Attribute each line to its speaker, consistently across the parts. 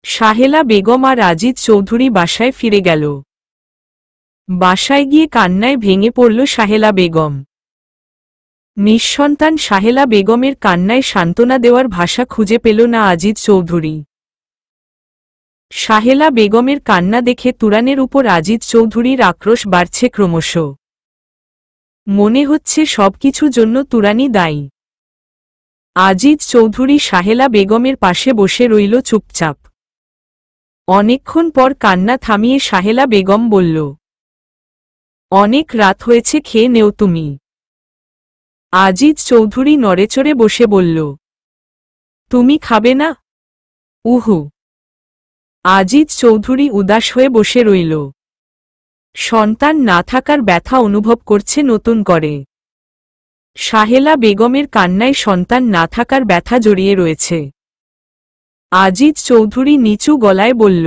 Speaker 1: সাহেলা বেগম আর আজিজ চৌধুরী বাসায় ফিরে গেল। বাসায় গিয়ে কান্নায় ভেঙে পড়ল সাহেলা বেগম। নিঃসন্তান সাহেলা বেগমের কান্নায় সান্ত্বনা দেওয়ার ভাষা খুঁজে পেল না আজিজ চৌধুরী। সাহেলা বেগমের কান্না দেখে তুরানের উপর আজিজ চৌধুরীর আক্রোশ বাড়ছে ক্রমশ। মনে হচ্ছে সবকিছু জন্য তুরানি দায়ী। আজিজ চৌধুরী সাহেলা বেগমের পাশে বসে রইল চুপচাপ। অনেকক্ষণ পর কান্না থামিয়ে সাহেলা বেগম বলল, অনেক রাত হয়েছে, খেয়ে নেও তুমি। আজিজ চৌধুরী নড়েচড়ে বসে বলল, তুমি খাবে না? উহু। আজিজ চৌধুরী উদাস হয়ে বসে রইল। সন্তান না থাকার ব্যথা অনুভব করছে নতুন করে। সাহেলা বেগমের কান্নায় সন্তান না থাকার ব্যথা জড়িয়ে রয়েছে। আজিজ চৌধুরী নিচু গলায় বলল,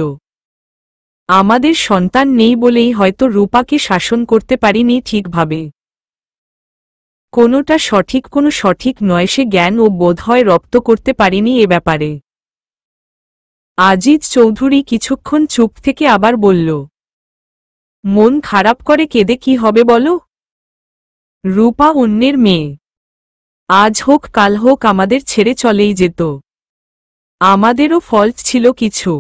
Speaker 1: আমাদের সন্তান নেই বলেই হয়তো রূপাকে শাসন করতে পারিনি ঠিকভাবে। কোনোটা সঠিক কোনো সঠিক নয়, সে জ্ঞান ও বোধহয় রপ্ত করতে পারিনি এ ব্যাপারে। আজিজ চৌধুরী কিছুক্ষণ চুপ থেকে আবার বলল, মন খারাপ করে কেঁদে কি হবে বলো? রূপা অন্যের মেয়ে। আজ হোক কাল হোক আমাদের ছেড়ে চলেই যেত। আমাদেরও ফল্ট ছিল কিছু।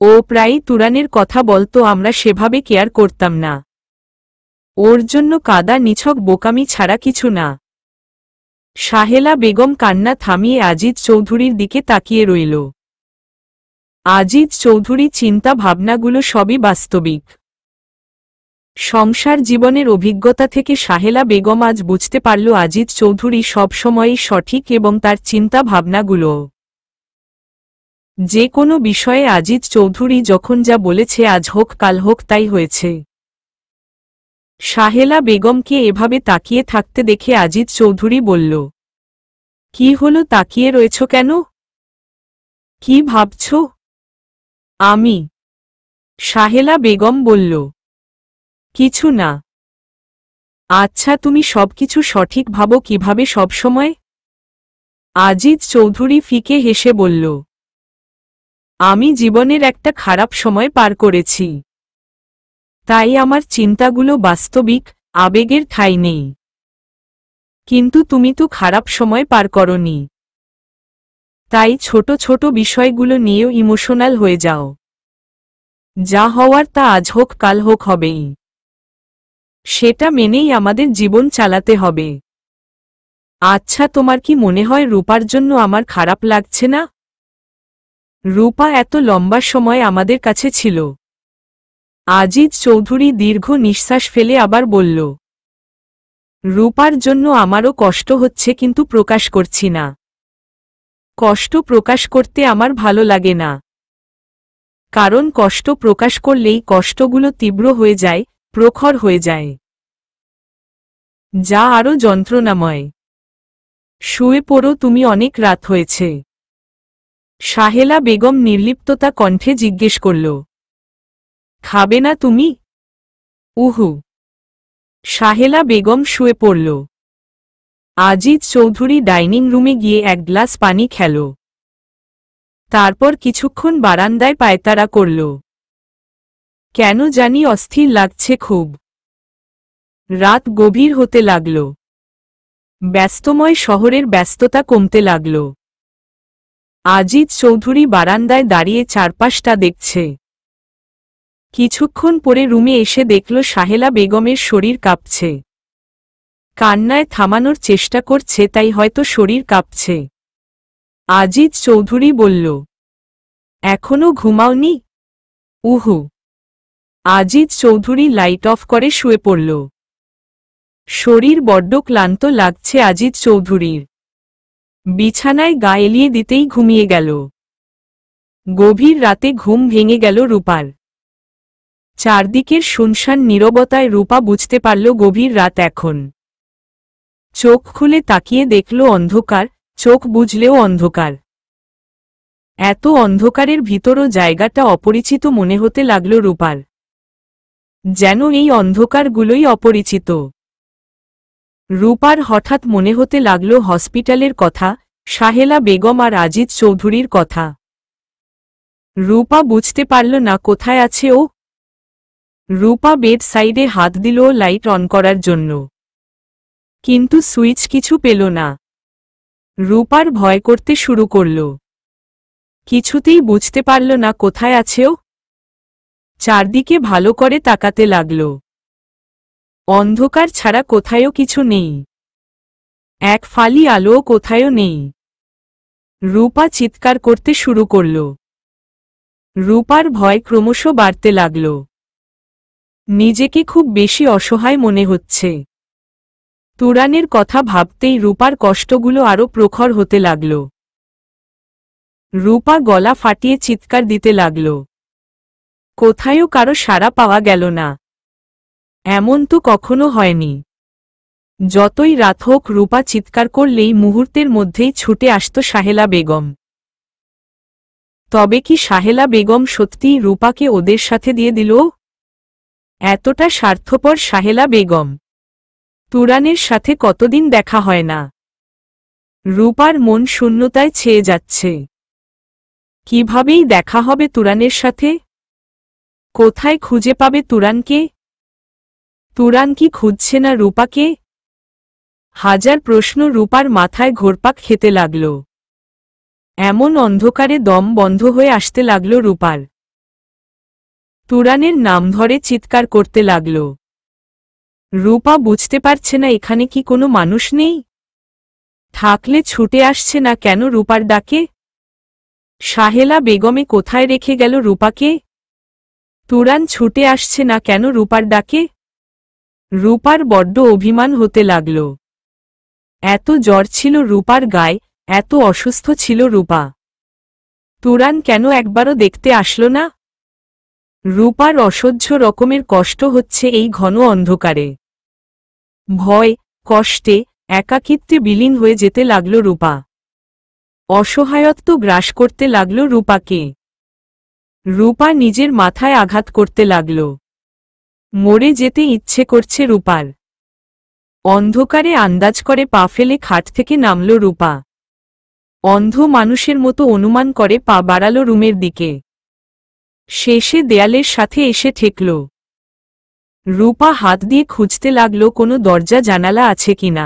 Speaker 1: ও প্রায়ই তুরানের কথা বলতো, আমরা সেভাবে কেয়ার করতাম না। ওর জন্য কাদা নিছক বোকামি ছাড়া কিছু না। সাহেলা বেগম কান্না থামিয়ে আজিজ চৌধুরীর দিকে তাকিয়ে রইল। আজিজ চৌধুরী চিন্তা ভাবনাগুলো সবই বাস্তবিক। সংসার জীবনের অভিজ্ঞতা থেকে সাহেলা বেগম আজ বুঝতে পারল আজিজ চৌধুরী সবসময়ই সঠিক এবং তার চিন্তা ভাবনাগুলো। যে কোনো বিষয়ে আজিজ চৌধুরী যখন যা বলেছে আজ হোক কাল হোক তাই হয়েছে। সাহেলা বেগমকে এভাবে তাকিয়ে থাকতে দেখে আজিজ চৌধুরী বলল, কি হলো, তাকিয়ে রয়েছ কেন? কি ভাবছ? আমি। সাহেলা বেগম বলল, কিছু না। আচ্ছা, তুমি সবকিছু সঠিক ভাবো কিভাবে সবসময়? আজিজ চৌধুরী ফিকে হেসে বলল, আমি জীবনের একটা খারাপ সময় পার করেছি। তাই আমার চিন্তাগুলো বাস্তবিক, আবেগের ঠাঁই নেই। কিন্তু তুমি তো খারাপ সময় পার করনি। তাই ছোট ছোট বিষয়গুলো নিয়েও ইমোশনাল হয়ে যাও। যা হওয়ার তা আজ হোক কাল হোক হবেই। সেটা মেনেই আমাদের জীবন চালাতে হবে। আচ্ছা, তোমার কি মনে হয় রূপার জন্য আমার খারাপ লাগছে না? রূপা এত লম্বা সময় আমাদের কাছে ছিল। আজিজ চৌধুরী দীর্ঘ নিঃশ্বাস ফেলে আবার বলল, রূপার জন্য আমারও কষ্ট হচ্ছে, কিন্তু প্রকাশ করছি না। কষ্ট প্রকাশ করতে আমার ভালো লাগে না। কারণ কষ্ট প্রকাশ করলেই কষ্টগুলো তীব্র হয়ে যায়, প্রখর হয়ে যায়, যা আরও যন্ত্রণাময়। শুয়ে পড়ো তুমি, অনেক রাত হয়েছে। সাহেলা বেগম নির্লিপ্ততা কণ্ঠে জিজ্ঞেস করল, খাবে না তুমি? উহু। সাহেলা বেগম শুয়ে পড়ল। আজিজ চৌধুরী ডাইনিং রুমে গিয়ে এক গ্লাস পানি খেল। তারপর কিছুক্ষণ বারান্দায় পায়তারা করল। কেন জানি অস্থির লাগছে খুব। রাত গভীর হতে লাগল। ব্যস্তময় শহরের ব্যস্ততা কমতে লাগল। আজিজ চৌধুরী বারান্দায় দাঁড়িয়ে চারপাশটা দেখছে। কিছুক্ষণ পরে রুমে এসে দেখল সাহেলা বেগমের শরীর কাঁপছে। কান্নায় থামানোর চেষ্টা করছে, তাই হয়তো শরীর কাঁপছে। আজিজ চৌধুরী বলল, এখনো ঘুমাওনি? উহু। আজিজ চৌধুরী লাইট অফ করে শুয়ে পড়ল। শরীর বড্ড ক্লান্ত লাগছে আজিজ চৌধুরীর। বিছানায় গা এলিয়ে দিতেই ঘুমিয়ে গেল। গভীর রাতে ঘুম ভেঙে গেল রূপার। চারদিকের শুনশান নীরবতায় রূপা বুঝতে পারল গভীর রাত এখন। চোখ খুলে তাকিয়ে দেখল অন্ধকার, চোখ বুঝলেও অন্ধকার। এত অন্ধকারের ভিতরও জায়গাটা অপরিচিত মনে হতে লাগল রূপার। যেন এই অন্ধকারগুলোই অপরিচিত। রূপার হঠাৎ মনে হতে লাগল হসপিটালের কথা, সাহেলা বেগম আর আজিজ চৌধুরীর কথা। রূপা বুঝতে পারল না কোথায় আছে ও। রূপা বেড সাইডে হাত দিল লাইট অন করার জন্য, কিন্তু সুইচ কিছু পেল না। রূপার ভয় করতে শুরু করল, কিছুতেই বুঝতে পারল না কোথায় আছে ও। চারদিকে ভালো করে তাকাতে লাগল, অন্ধকার ছাড়া কোথায়ও কিছু নেই, এক ফালি আলোও কোথায়ও নেই। রূপা চিৎকার করতে শুরু করল। রূপার ভয় ক্রমশ বাড়তে লাগল, নিজেকে খুব বেশি অসহায় মনে হচ্ছে। তুরানের কথা ভাবতেই রূপার কষ্টগুলো আরো প্রখর হতে লাগল। রূপা গলা ফাটিয়ে চিৎকার দিতে লাগল, কোথায়ও কারো সাড়া পাওয়া গেল না। এমন তো কখনো হয়নি। যতই রাত হোক রূপা চিৎকার করলেই মুহূর্তের মধ্যেই ছুটে আসত সাহেলা বেগম। তবে কি সাহেলা বেগম সত্যিই রূপাকে ওদের সাথে দিয়ে দিল? এতটা স্বার্থপর সাহেলা বেগম। তুরানের সাথে কতদিন দেখা হয় না। রূপার মন শূন্যতায় ছেয়ে যাচ্ছে। কিভাবেই দেখা হবে তুরানের সাথে? কোথায় খুঁজে পাবে তুরানকে? তুরান কি খুঁজছে না রূপাকে? হাজার প্রশ্ন রূপার মাথায় ঘোরপাক খেতে লাগল। এমন অন্ধকারে দম বন্ধ হয়ে আসতে লাগল রূপার। তুরানের নাম ধরে চিৎকার করতে লাগল। রূপা বুঝতে পারছে না এখানে কি কোনো মানুষ নেই? থাকলে ছুটে আসছে না কেন রূপার ডাকে? সাহেলা বেগমে কোথায় রেখে গেল রূপাকে? তুরান ছুটে আসছে না কেন রূপার ডাকে? রূপার বড্ড অভিমান হতে লাগল। এত জ্বর ছিল রূপার গায়ে, এত অসুস্থ ছিল রূপা। তুরান কেন একবারও দেখতে আসলো না? রূপার অসহ্য রকমের কষ্ট হচ্ছে এই ঘন অন্ধকারে। ভয়, কষ্টে, একাকিত্বে বিলীন হয়ে যেতে লাগল রূপা। অসহায়ত্ব গ্রাস করতে লাগল রূপাকে। রূপা নিজের মাথায় আঘাত করতে লাগল। মরে যেতে ইচ্ছে করছে রূপার। অন্ধকারে আন্দাজ করে পা ফেলে খাট থেকে নামল রূপা। অন্ধ মানুষের মতো অনুমান করে পা বাড়াল রুমের দিকে। শেষে দেয়ালের সাথে এসে ঠেকল। রূপা হাত দিয়ে খুঁজতে লাগল কোনো দরজা জানালা আছে কিনা।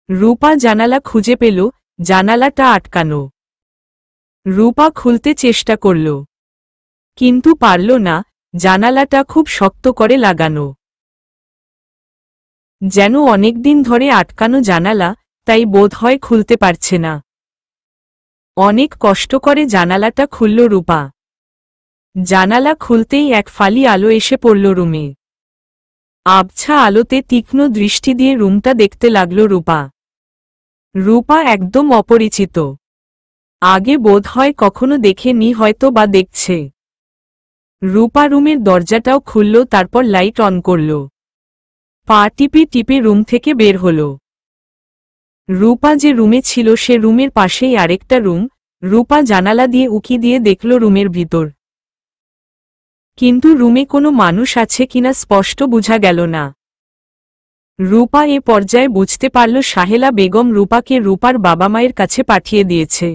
Speaker 1: রূপা জানালা খুঁজে পেল, জানালাটা আটকানো। রূপা খুলতে চেষ্টা করল, কিন্তু পারল না, জানালাটা খুব শক্ত করে লাগানো। যেন অনেকদিন ধরে আটকানো জানালা, তাই বোধ হয় খুলতে পারছে না। অনেক কষ্ট করে জানালাটা খুলল রূপা। জানালা খুলতেই এক ফালি আলো এসে পড়ল রুমে। আবছা আলোতে তীক্ষ্ণ দৃষ্টি দিয়ে রুমটা দেখতে লাগল রূপা। রূপা একদম অপরিচিত। আগে বোধ হয় কখনো দেখেনি, হয়তো বা দেখছে। রূপা রুমের দরজাটাও খুলল, তারপর লাইট অন করল। পা টিপে টিপে রুম থেকে বের হল। রূপা যে রুমে ছিল সে রুমের পাশেই আরেকটা রুম। রূপা জানালা দিয়ে উকি দিয়ে দেখল রুমের ভিতর, কিন্তু রুমে কোনো মানুষ আছে কিনা স্পষ্ট বোঝা গেল না। রূপা এ পর্যায়ে বুঝতে পারল সাহেলা বেগম রূপাকে রূপার বাবা মায়ের কাছে পাঠিয়ে দিয়েছে।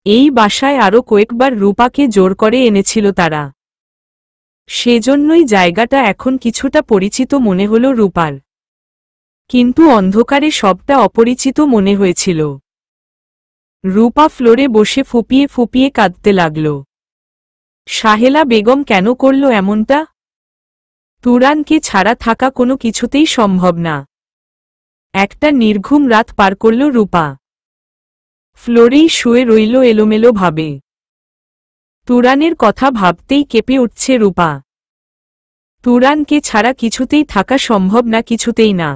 Speaker 1: এই বাসায় আরও কয়েকবার রূপাকে জোর করে এনেছিল তারা। সেজন্যই জায়গাটা এখন কিছুটা পরিচিত মনে হল রূপার। কিন্তু অন্ধকারে সবটা অপরিচিত মনে হয়েছিল। রূপা ফ্লোরে বসে ফুপিয়ে ফুপিয়ে কাঁদতে লাগল। সাহেলা বেগম কেন করল এমনটা? তুরানকে ছাড়া থাকা কোনো কিছুতেই সম্ভব না। একটা নির্ঘুম রাত পার করল রূপা। ফ্লোরেই শুয়ে রইল এলোমেলো ভাবে। তুরানের কথা ভাবতেই কেঁপে উঠছে রূপা। তুরানকে ছাড়া কিছুতেই থাকা সম্ভব না, কিছুতেই না।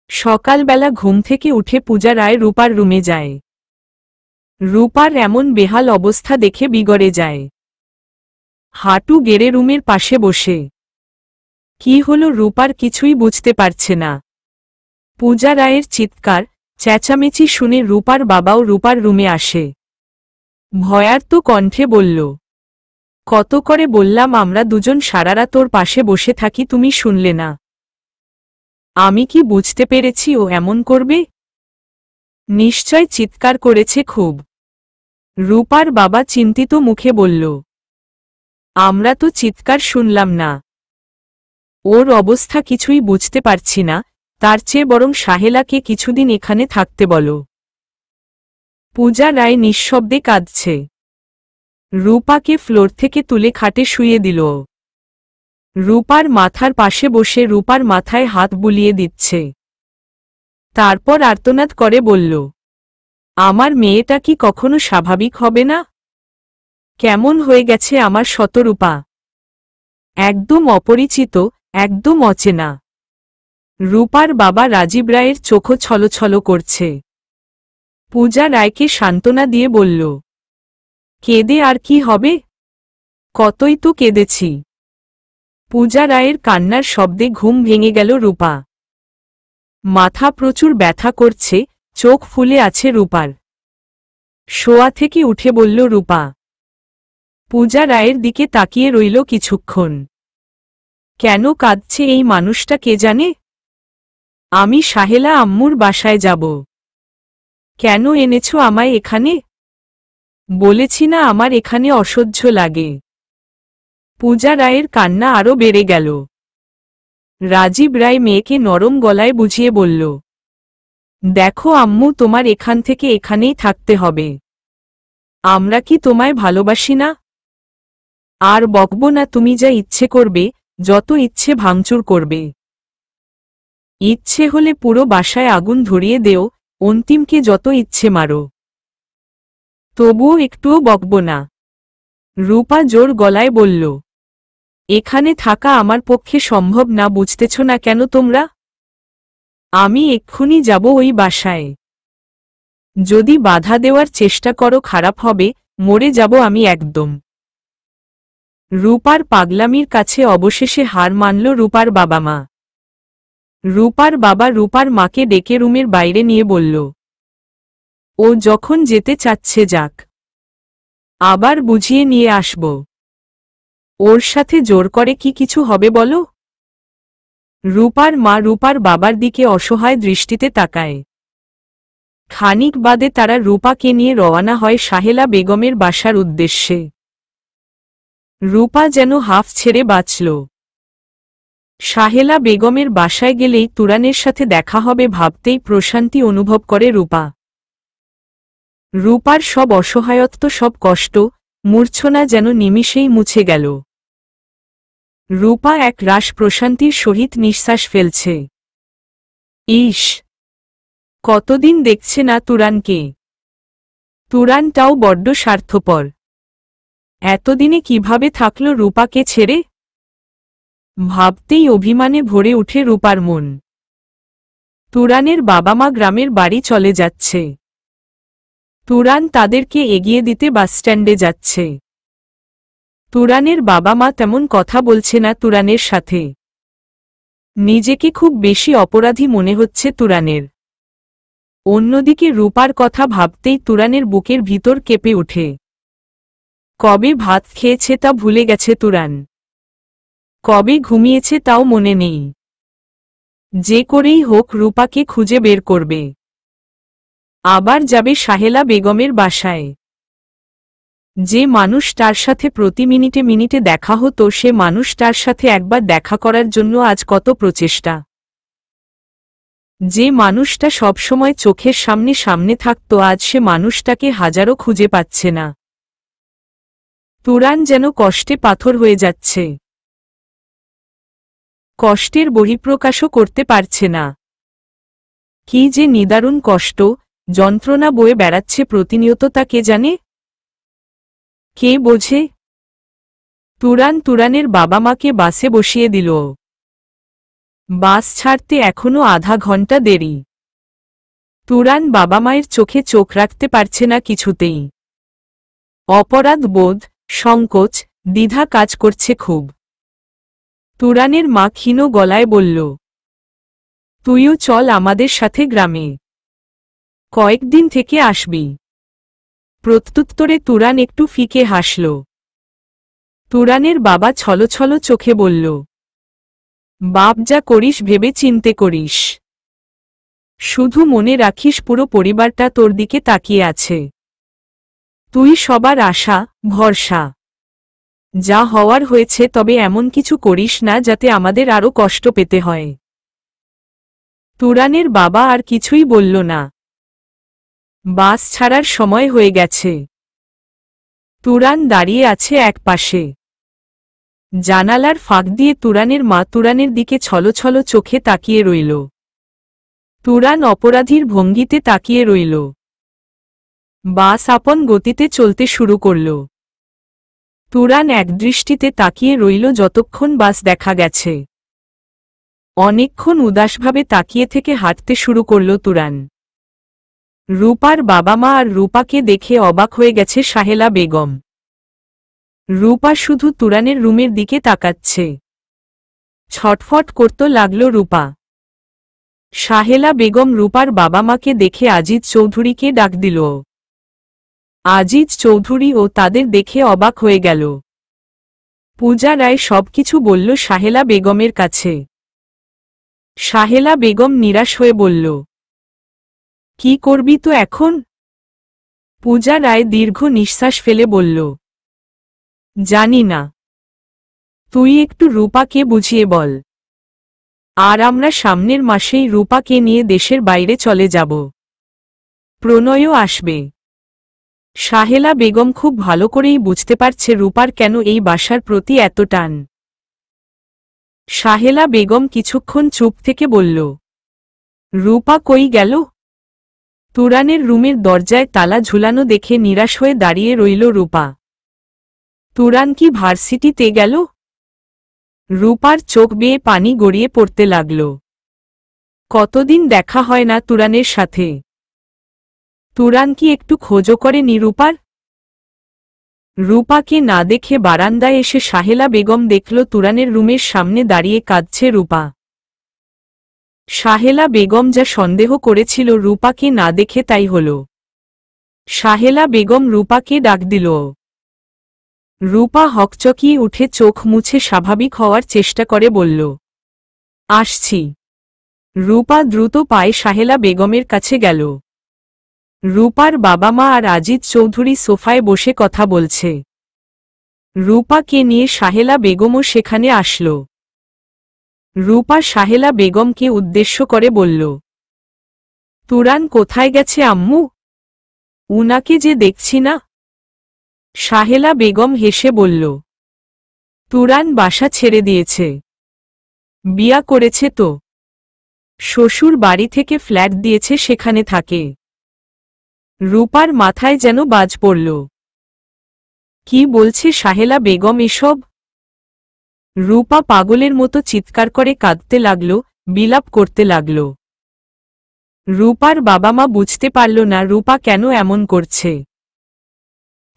Speaker 1: সকালবেলা ঘুম থেকে উঠে পূজা রায় রূপার রুমে যায়। রূপার এমন বেহাল অবস্থা দেখে বিগড়ে যায়। হাঁটু গেড়ে রুমের পাশে বসে। কি হলো রূপার কিছুই বুঝতে পারছে না। পূজা রায়ের চিৎকার চেঁচামেচি শুনে রূপার বাবাও রূপার রুমে আসে। ভয়ার্ত কণ্ঠে বলল, কত করে বললাম আমরা দুজন সারারাত তোর পাশে বসে থাকি, তুমি শুনলে না। আমি কি বুঝতে পেরেছি ও এমন করবে? নিশ্চয় চিৎকার করেছে খুব। রূপার বাবা চিন্তিত মুখে বলল, আমরা তো চিৎকার শুনলাম না। ওর অবস্থা কিছুই বুঝতে পারছি না, তার চেয়ে বরং সাহেলাকে কিছুদিন এখানে থাকতে বলো। পূজা রায় নিঃশব্দে কাঁদছে। রূপাকে ফ্লোর থেকে তুলে খাটে শুইয়ে দিল। রূপার মাথার পাশে বসে রূপার মাথায় হাত বুলিয়ে দিচ্ছে। তারপর আর্তনাদ করে বলল, আমার মেয়েটা কি কখনো স্বাভাবিক হবে না? কেমন হয়ে গেছে আমার শতরূপা। একদম অপরিচিত, একদম অচেনা। রূপার বাবা রাজীব রায়ের চোখও ছলছল করছে। পূজা রায়কে সান্ত্বনা দিয়ে বলল, কেঁদে আর কি হবে? কতই তো কেঁদেছি। পূজা রায়ের কান্নার শব্দে ঘুম ভেঙে গেল রূপা। মাথা প্রচুর ব্যথা করছে, চোখ ফুলে আছে রূপার। শোয়া থেকে উঠে বলল রূপা। পূজা রায়ের দিকে তাকিয়ে রইল কিছুক্ষণ। কেন কাঁদছে এই মানুষটা কে জানে? আমি সাহেলা আম্মুর বাসায় যাব। কেন এনেছো আমায় এখানে? বলেছি না আমার এখানে অসহ্য লাগে। পূজা রায়ের কান্না আরও বেড়ে গেল। রাজীব রায় মেয়েকে নরম গলায় বুঝিয়ে বলল, দেখো আম্মু, তোমার এখান থেকে এখানেই থাকতে হবে। আমরা কি তোমায় ভালোবাসি না? আর বকব না, তুমি যা ইচ্ছে করবে, যত ইচ্ছে ভাঙচুর করবে। ইচ্ছে হলে পুরো বাসায় আগুন ধরিয়ে দেও, অন্তিমকে যত ইচ্ছে মারো। তবুও একটুও বকব না। রূপা জোর গলায় বলল, এখানে থাকা আমার পক্ষে সম্ভব না, বুঝতেছ না কেন তোমরা? আমি এক্ষুনি যাব ওই বাসায়। যদি বাধা দেওয়ার চেষ্টা করো খারাপ হবে, মরে যাব আমি একদম। রূপার পাগলামির কাছে অবশেষে হার মানল রূপার বাবা মা। রূপার বাবা রূপার মাকে ডেকে রুমের বাইরে নিয়ে বলল, ও যখন যেতে চাচ্ছে যাক, আবার বুঝিয়ে নিয়ে আসব। ওর সাথে জোর করে কি কিছু হবে বলো? রূপার মা রূপার বাবার দিকে অসহায় দৃষ্টিতে তাকায়। খানিক বাদে তারা রূপাকে নিয়ে রওয়ানা হয় সাহেলা বেগমের বাসার উদ্দেশ্যে। রূপা যেন হাফ ছেড়ে বাঁচল। সাহেলা বেগমের বাসায় গেলেই তুরানের সাথে দেখা হবে ভাবতেই প্রশান্তি অনুভব করে রূপা। রূপার সব অসহায়ত্ব, সব কষ্ট, মূর্ছনা যেন নিমিষেই মুছে গেল। রূপা এক রাশ প্রশান্তির সহিত নিঃশ্বাস ফেলছে। ইস, কতদিন দেখছে না তুরানকে। তুরানটাও বড্ড স্বার্থপর। এতদিনে কিভাবে থাকল রূপাকে ছেড়ে? ভাবতেই অভিমানে ভরে উঠে রূপার মন। তুরানের বাবা মা গ্রামের বাড়ি চলে যাচ্ছে। তুরান তাদেরকে এগিয়ে দিতে বাসস্ট্যান্ডে যাচ্ছে। তুরানের বাবা মা তেমন কথা বলছে না তুরানের সাথে। নিজেকে খুব বেশি অপরাধী মনে হচ্ছে তুরানের। অন্যদিকে রূপার কথা ভাবতেই তুরানের বুকের ভিতর কেঁপে ওঠে। কবে ভাত খেয়েছে তা ভুলে গেছে তুরান। কবে ঘুমিয়েছে তাও মনে নেই। যে করেই হোক রূপাকে খুঁজে বের করবে। আবার যাবে সাহেলা বেগমের বাসায়। যে মানুষটার সাথে প্রতি মিনিটে মিনিটে দেখা হতো, সে মানুষটার সাথে একবার দেখা করার জন্য আজ কত প্রচেষ্টা। যে মানুষটা সবসময় চোখের সামনে সামনে থাকত, আজ সে মানুষটাকে হাজারো খুঁজে পাচ্ছে না। তুরান যেন কষ্টে পাথর হয়ে যাচ্ছে। কষ্টের বহিঃপ্রকাশও করতে পারছে না। কি যে নিদারুণ কষ্ট, যন্ত্রণা বয়ে বেড়াচ্ছে প্রতিনিয়ত, তা কে জানে? কে বোঝে? তুরানের বাবা মাকে বাসে বসিয়ে দিল। বাস ছাড়তে এখনো আধা ঘন্টা দেরি। তুরান বাবা মায়ের চোখে চোখ রাখতে পারছে না কিছুতেই। অপরাধ বোধ, সংকোচ, দ্বিধা কাজ করছে খুব। তুরানের মা ক্ষীণ গলায় বলল, তুইও চল আমাদের সাথে গ্রামে। কয়েকদিন থেকে আসবি। প্রত্যুত্তরে তুরান একটু ফিকে হাসল। তুরানের বাবা ছলছল চোখে বলল, বাপ যা করিস ভেবে চিন্তে করিস। শুধু মনে রাখিস পুরো পরিবারটা তোর দিকে তাকিয়ে আছে। তুই সবার আশা, ভরসা। যা হওয়ার হয়েছে, তবে এমন কিছু করিস না যাতে আমাদের আরো কষ্ট পেতে হয়। তুরানের বাবা আর কিছুই বলল না। বাস ছাড়ার সময় হয়ে গেছে। তুরান দাঁড়িয়ে আছে একপাশে। জানালার ফাঁক দিয়ে তুরানের মা তুরানের দিকে ছলছল চোখে তাকিয়ে রইল। তুরান অপরাধীর ভঙ্গিতে তাকিয়ে রইল। বাস আপন গতিতে চলতে শুরু করল। তুরান একদৃষ্টিতে তাকিয়ে রইল যতক্ষণ বাস দেখা গেছে। অনেকক্ষণ উদাসভাবে তাকিয়ে থেকে হাঁটতে শুরু করল তুরান। রূপার বাবা মা আর রূপাকে দেখে অবাক হয়ে গেছে সাহেলা বেগম। রূপা শুধু তুরানের রুমের দিকে তাকাচ্ছে। ছটফট করতে লাগল রূপা। সাহেলা বেগম রূপার বাবা মাকে দেখে আজিজ চৌধুরীকে ডাক দিল। আজিজ চৌধুরী ও তাদের দেখে অবাক হয়ে গেল। পূজা রায় সবকিছু বলল সাহেলা বেগমের কাছে। সাহেলা বেগম নিরাশ হয়ে বলল, কি করবি তো এখন? পূজা রায় দীর্ঘ নিঃশ্বাস ফেলে বলল, জানি না, তুই একটু রূপাকে বুঝিয়ে বল। আর আমরা সামনের মাসেই রূপাকে নিয়ে দেশের বাইরে চলে যাব। প্রণয়ও আসবে। সাহেলা বেগম খুব ভালো করেই বুঝতে পারছে রূপার কেন এই বাসার প্রতি এত টান। সাহেলা বেগম কিছুক্ষণ চুপ থেকে বলল, রূপা কই গেল? তুরানের রুমের দরজায় তালা ঝুলানো দেখে নিরাশ হয়ে দাঁড়িয়ে রইল রূপা। তুরান কি ভার্সিটিতে গেল? রূপার চোখ বেয়ে পানি গড়িয়ে পড়তে লাগল। কতদিন দেখা হয় না তুরানের সাথে। তুরান কি একটু খোঁজও করেনি রূপার? রূপাকে না দেখে বারান্দায় এসে সাহেলা বেগম দেখল তুরানের রুমের সামনে দাঁড়িয়ে কাঁদছে রূপা। সাহেলা বেগম যা সন্দেহ করেছিল রূপাকে না দেখে তাই হল। সাহেলা বেগম রূপাকে ডাক দিল। রূপা হকচকিয়ে উঠে চোখ মুছে স্বাভাবিক হওয়ার চেষ্টা করে বলল, আসছি। রূপা দ্রুত পায়ে সাহেলা বেগমের কাছে গেল। রূপার বাবা মা আর আজিজ চৌধুরী সোফায় বসে কথা বলছে। রূপাকে নিয়ে সাহেলা বেগমও সেখানে আসল। রূপা সাহেলা বেগমকে উদ্দেশ্য করে বলল, তুরান কোথায় গেছে আম্মু? উনাকে যে দেখছি না। সাহেলা বেগম হেসে বলল, তুরান বাসা ছেড়ে দিয়েছে। বিয়া করেছে তো। শ্বশুর বাড়ি থেকে ফ্ল্যাট দিয়েছে, সেখানে থাকে। রূপার মাথায় যেন বাজ পড়ল। কি বলছে সাহেলা বেগম এসব? রূপা পাগলের মতো চিৎকার করে কাঁদতে লাগল, বিলাপ করতে লাগল। রূপার বাবা মা বুঝতে পারল না রূপা কেন এমন করছে।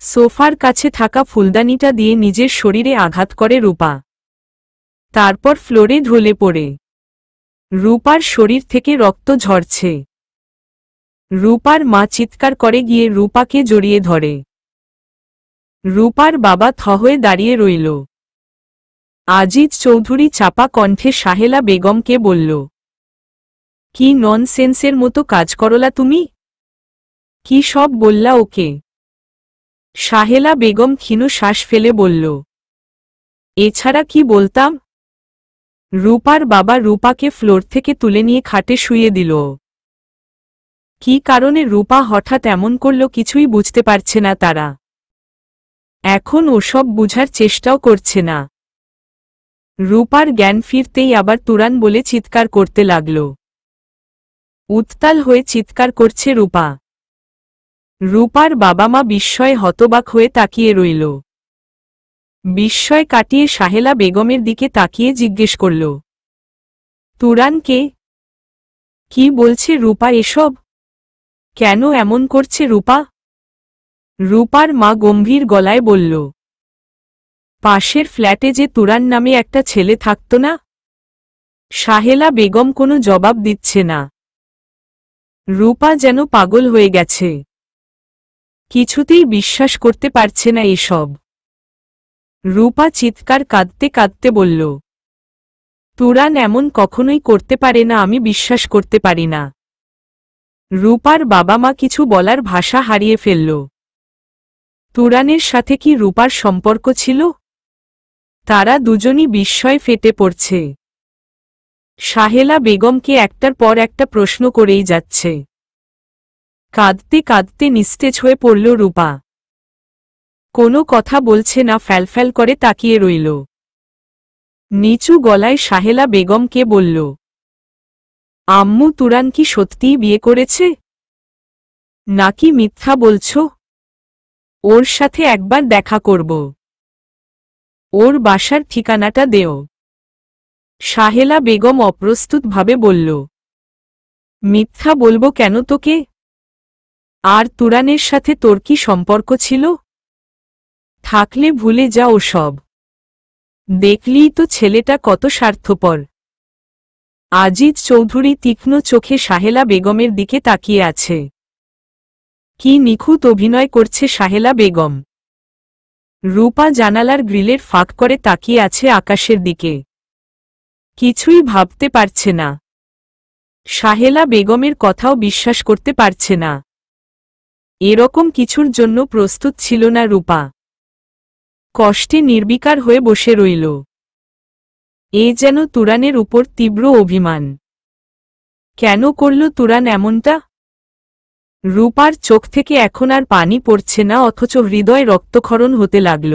Speaker 1: সোফার কাছে থাকা ফুলদানিটা দিয়ে নিজের শরীরে আঘাত করে রূপা। তারপর ফ্লোরে ঢলে পড়ে। রূপার শরীর থেকে রক্ত ঝরছে। রূপার মা চিৎকার করে গিয়ে রূপাকে জড়িয়ে ধরে। রূপার বাবা থ হয়ে দাঁড়িয়ে রইল। আজিজ চৌধুরী চাপা কণ্ঠে সাহেলা বেগমকে বলল, কি ননসেন্সের মতো কাজ করলা তুমি? কি সব বললা ওকে? সাহেলা বেগম ক্ষীণ শ্বাস ফেলে বলল, এছাড়া কি বলতাম? রূপার বাবা রূপাকে ফ্লোর থেকে তুলে নিয়ে খাটে শুইয়ে দিল। কি কারণে রূপা হঠাৎ এমন করল কিছুই বুঝতে পারছে না তারা। এখন ওসব বুঝার চেষ্টাও করছে না। রূপার জ্ঞান ফিরতেই আবার তুরান বলে চিৎকার করতে লাগল। উত্তাল হয়ে চিৎকার করছে রূপা। রূপার বাবা মা বিস্ময়ে হতবাক হয়ে তাকিয়ে রইল। বিস্ময় কাটিয়ে সাহেলা বেগমের দিকে তাকিয়ে জিজ্ঞেস করল, তুরান কে? কি বলছে রূপা এসব? কেন এমন করছে রূপা? রূপার মা গম্ভীর গলায় বলল, পাশের ফ্ল্যাটে যে তুরান নামে একটা ছেলে থাকত না? সাহেলা বেগম কোনো জবাব দিচ্ছে না। রূপা যেন পাগল হয়ে গেছে। কিছুতেই বিশ্বাস করতে পারছে না এসব। রূপা চিৎকার কাঁদতে কাঁদতে বলল, তুরান এমন কখনোই করতে পারে না, আমি বিশ্বাস করতে পারি না। রূপার বাবা মা কিছু বলার ভাষা হারিয়ে ফেলল। তুরানের সাথে কি রূপার সম্পর্ক ছিল? তারা দুজনই বিস্ময়ে ফেটে পড়ছে। সাহেলা বেগমকে একটার পর একটা প্রশ্ন করেই যাচ্ছে। কাঁদতে কাঁদতে নিস্তেজ হয়ে পড়ল রূপা। কোনো কথা বলছে না, ফ্যালফ্যাল করে তাকিয়ে রইল। নিচু গলায় সাহেলা বেগমকে বলল, আম্মু, তুরান কি সত্যিই বিয়ে করেছে? নাকি মিথ্যা বলছ? ওর সাথে একবার দেখা করব। ওর বাসার ঠিকানাটা দেও। সাহেলা বেগম অপ্রস্তুতভাবে বলল, মিথ্যা বলবো কেন তোকে? আর তুরানের সাথে তোর কি সম্পর্ক ছিল? থাকলে ভুলে যা ওসব। দেখলিই তো ছেলেটা কত স্বার্থপর। আজিজ চৌধুরী তীক্ষ্ণ চোখে সাহেলা বেগমের দিকে তাকিয়ে আছে। কি নিখুঁত অভিনয় করছে সাহেলা বেগম। রূপা জানালার গ্রিলের ফাঁক করে তাকিয়ে আছে আকাশের দিকে। কিছুই ভাবতে পারছে না। সাহেলা বেগমের কথাও বিশ্বাস করতে পারছে না। এরকম কিছুর জন্য প্রস্তুত ছিল না রূপা। কষ্টে নির্বিকার হয়ে বসে রইল। এ যেন তুরানের উপর তীব্র অভিমান। কেন করল তুরান এমনটা? রূপার চোখ থেকে এখন আর পানি পড়ছে না, অথচ হৃদয় রক্তক্ষরণ হতে লাগল।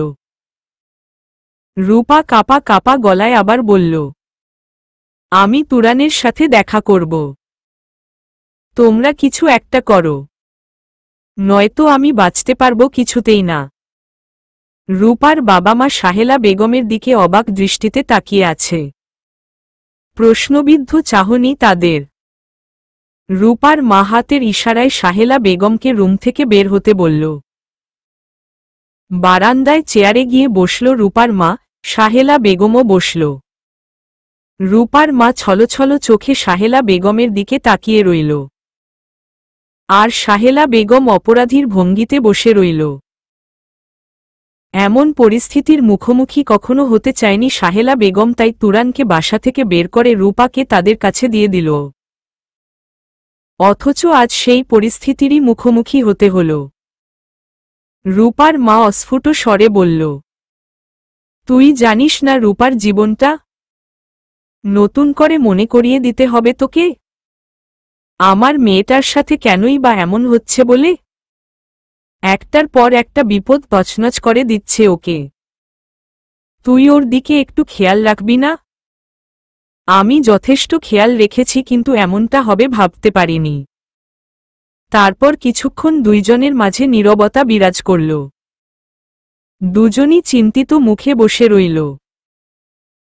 Speaker 1: রূপা কাপা কাপা গলায় আবার বলল, আমি তুরানের সাথে দেখা করব। তোমরা কিছু একটা করো, নয়তো আমি বাঁচতে পারব কিছুতেই না। রূপার বাবা মা সাহেলা বেগমের দিকে অবাক দৃষ্টিতে তাকিয়ে আছে। প্রশ্নবিদ্ধ চাহনি তাদের। রূপার মা হাতের ইশারায় সাহেলা বেগমকে রুম থেকে বের হতে বলল। বারান্দায় চেয়ারে গিয়ে বসল রূপার মা, সাহেলা বেগমও বসল। রূপার মা ছলছল চোখে সাহেলা বেগমের দিকে তাকিয়ে রইল। আর সাহেলা বেগম অপরাধীর ভঙ্গিতে বসে রইল। এমন পরিস্থিতির মুখোমুখি কখনো হতে চায়নি সাহেলা বেগম, তাই তুরানকে বাসা থেকে বের করে রূপাকে তাদের কাছে দিয়ে দিল। অথচ আজ সেই পরিস্থিতিরই মুখোমুখি হতে হল। রূপার মা অস্ফুট স্বরে বলল, তুই জানিস না রূপার জীবনটা? নতুন করে মনে করিয়ে দিতে হবে তোকে? আমার মেয়েটার সাথে কেনই বা এমন হচ্ছে বলে? একটার পর একটা বিপদ তছনছ করে দিচ্ছে ওকে। তুই ওর দিকে একটু খেয়াল রাখবি না? আমি যথেষ্ট খেয়াল রেখেছি, কিন্তু এমনটা হবে ভাবতে পারিনি। তারপর কিছুক্ষণ দুইজনের মাঝে নীরবতা বিরাজ করল। দুজনই চিন্তিত মুখে বসে রইল।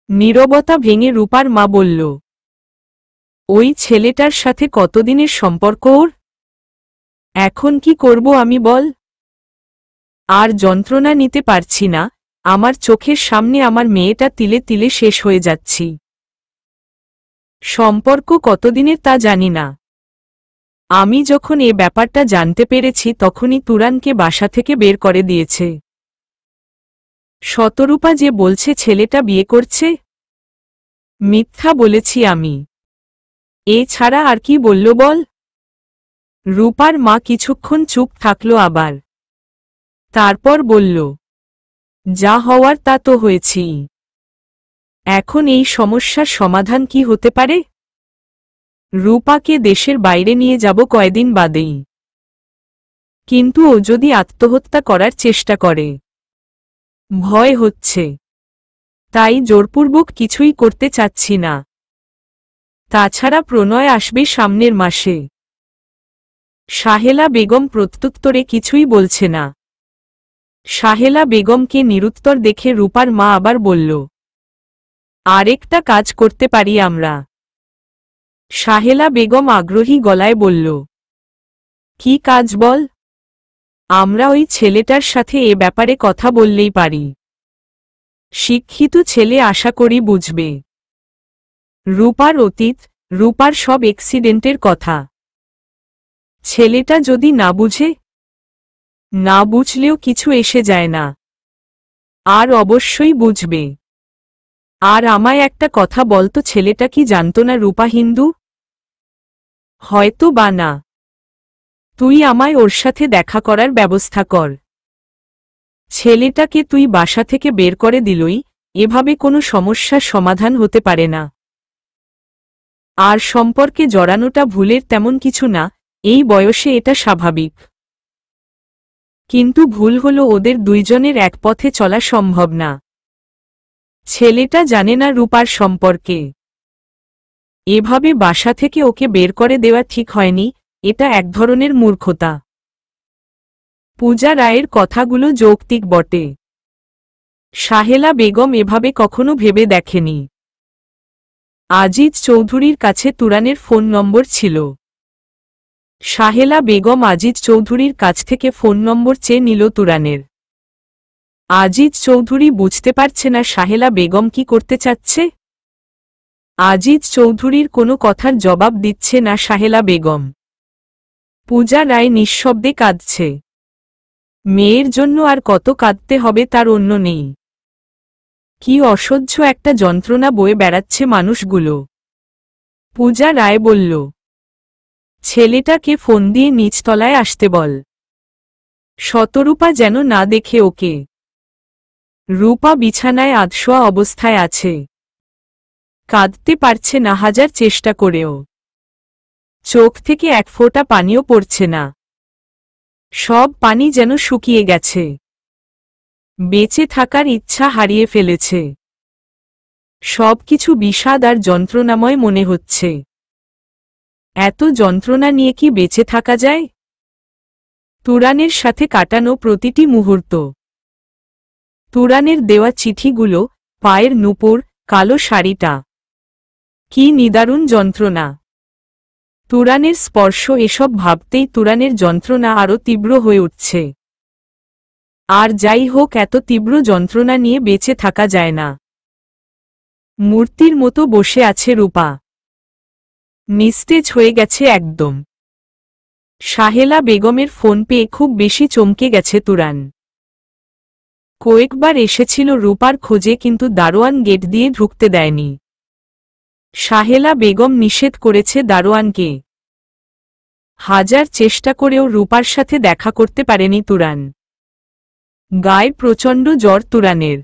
Speaker 1: নীরবতা ভেঙে রূপার মা বলল, ওই ছেলেটার সাথে কতদিনের সম্পর্ক ওর? এখন কি করব আমি বল? আর যন্ত্রণা নিতে পারছি না। আমার চোখের সামনে আমার মেয়েটা তিলে তিলে শেষ হয়ে যাচ্ছি। সম্পর্ক কতদিনের তা জানি না। আমি যখন এ ব্যাপারটা জানতে পেরেছি তখনই তুরানকে বাসা থেকে বের করে দিয়েছে। শতরূপা যে বলছে ছেলেটা বিয়ে করছে, মিথ্যা বলেছি আমি। এ ছাড়া আর কি বলল বল? রূপার মা কিছুক্ষণ চুপ থাকল, আবার তারপর বলল, যা হওয়ার তা তো হয়েছি। এখন এই সমস্যার সমাধান কি হতে পারে? রূপাকে দেশের বাইরে নিয়ে যাব কয়দিন বাদেই। কিন্তু ও যদি আত্মহত্যা করার চেষ্টা করে, ভয় হচ্ছে। তাই জোরপূর্বক কিছুই করতে চাচ্ছি না। তাছাড়া প্রণয় আসবে সামনের মাসে। সাহেলা বেগম প্রত্যুত্তরে কিছুই বলছে না। সাহেলা বেগমকে নিরুত্তর দেখে রূপার মা আবার বলল, আরেকটা কাজ করতে পারি আমরা। সাহেলা বেগম আগ্রহী গলায় বলল, কি কাজ বল? আমরা ওই ছেলেটার সাথে এ ব্যাপারে কথা বললেই পারি। শিক্ষিত ছেলে, আশা করি বুঝবে। রূপার অতীত, রূপার সব অ্যাক্সিডেন্টের কথা। ছেলেটা যদি না বুঝে? না বুঝলেও কিছু এসে যায় না। আর অবশ্যই বুঝবে। আর আমায় একটা কথা বলতো, ছেলেটা কি জানতো না রূপা হিন্দু? হয়তো বা না। তুই আমায় ওর সাথে দেখা করার ব্যবস্থা কর। ছেলেটাকে তুই বাসা থেকে বের করে দিলই, এভাবে কোনো সমস্যার সমাধান হতে পারে না। আর সম্পর্কে জড়ানোটা ভুলের তেমন কিছু না, এই বয়সে এটা স্বাভাবিক। কিন্তু ভুল হলো ওদের দুইজনের এক পথে চলা সম্ভব না। ছেলেটা জানে না রূপার সম্পর্কে। এভাবে বাসা থেকে ওকে বের করে দেওয়া ঠিক হয়নি, এটা এক ধরনের মূর্খতা। পূজা রায়ের কথাগুলো যৌক্তিক বটে। সাহেলা বেগম এভাবে কখনো ভেবে দেখেনি। আজিজ চৌধুরীর কাছে তুরানের ফোন নম্বর ছিল। সাহেলা বেগম আজিজ চৌধুরীর কাছ থেকে ফোন নম্বর চেয়ে নিল তুরানের। আজিজ চৌধুরী বুঝতে পারছে না সাহেলা বেগম কি করতে চাচ্ছে। আজিজ চৌধুরীর কোনো কথার জবাব দিচ্ছে না সাহেলা বেগম। পূজা রায় নিঃশব্দে কাঁদছে। মেয়ের জন্য আর কত কাঁদতে হবে তার অন্য নেই। কি অসহ্য একটা যন্ত্রণা বয়ে বেড়াচ্ছে মানুষগুলো। পূজা রায় বলল, ছেলেটাকে ফোন দিয়ে নিচতলায় আসতে বল। শতরূপা যেন না দেখে ওকে। রূপা বিছানায় আধশোয়া অবস্থায় আছে। কাঁদতে পারছে না হাজার চেষ্টা করেও। চোখ থেকে এক ফোঁটা পানিও পড়ছে না। সব পানি যেন শুকিয়ে গেছে। বেঁচে থাকার ইচ্ছা হারিয়ে ফেলেছে। সবকিছু বিষাদ আর যন্ত্রণাময় মনে হচ্ছে। এত যন্ত্রণা নিয়ে কি বেঁচে থাকা যায়? তুরানের সাথে কাটানো প্রতিটি মুহূর্ত, তুরানের দেওয়া চিঠিগুলো, পায়ের নূপুর, কালো শাড়িটা, কি নিদারুণ যন্ত্রণা। তুরানের স্পর্শ, এসব ভাবতেই তুরানের যন্ত্রণা আরও তীব্র হয়ে উঠছে। আর যাই হোক, এত তীব্র যন্ত্রণা নিয়ে বেঁচে থাকা যায় না। মূর্তির মতো বসে আছে রূপা। নিস্তেজ হয়ে গেছে একদম। সাহেলা বেগমের ফোন পেয়ে খুব বেশি চমকে গেছে তুরান। কয়েকবার এসেছিল রূপার খোঁজে, কিন্তু দারোয়ান গেট দিয়ে ঢুকতে দেয়নি। সাহেলা বেগম নিষেধ করেছে দারোয়ানকে। হাজার চেষ্টা করেও রূপার সাথে দেখা করতে পারেনি তুরান। গায়ে প্রচণ্ড জ্বর তুরানের।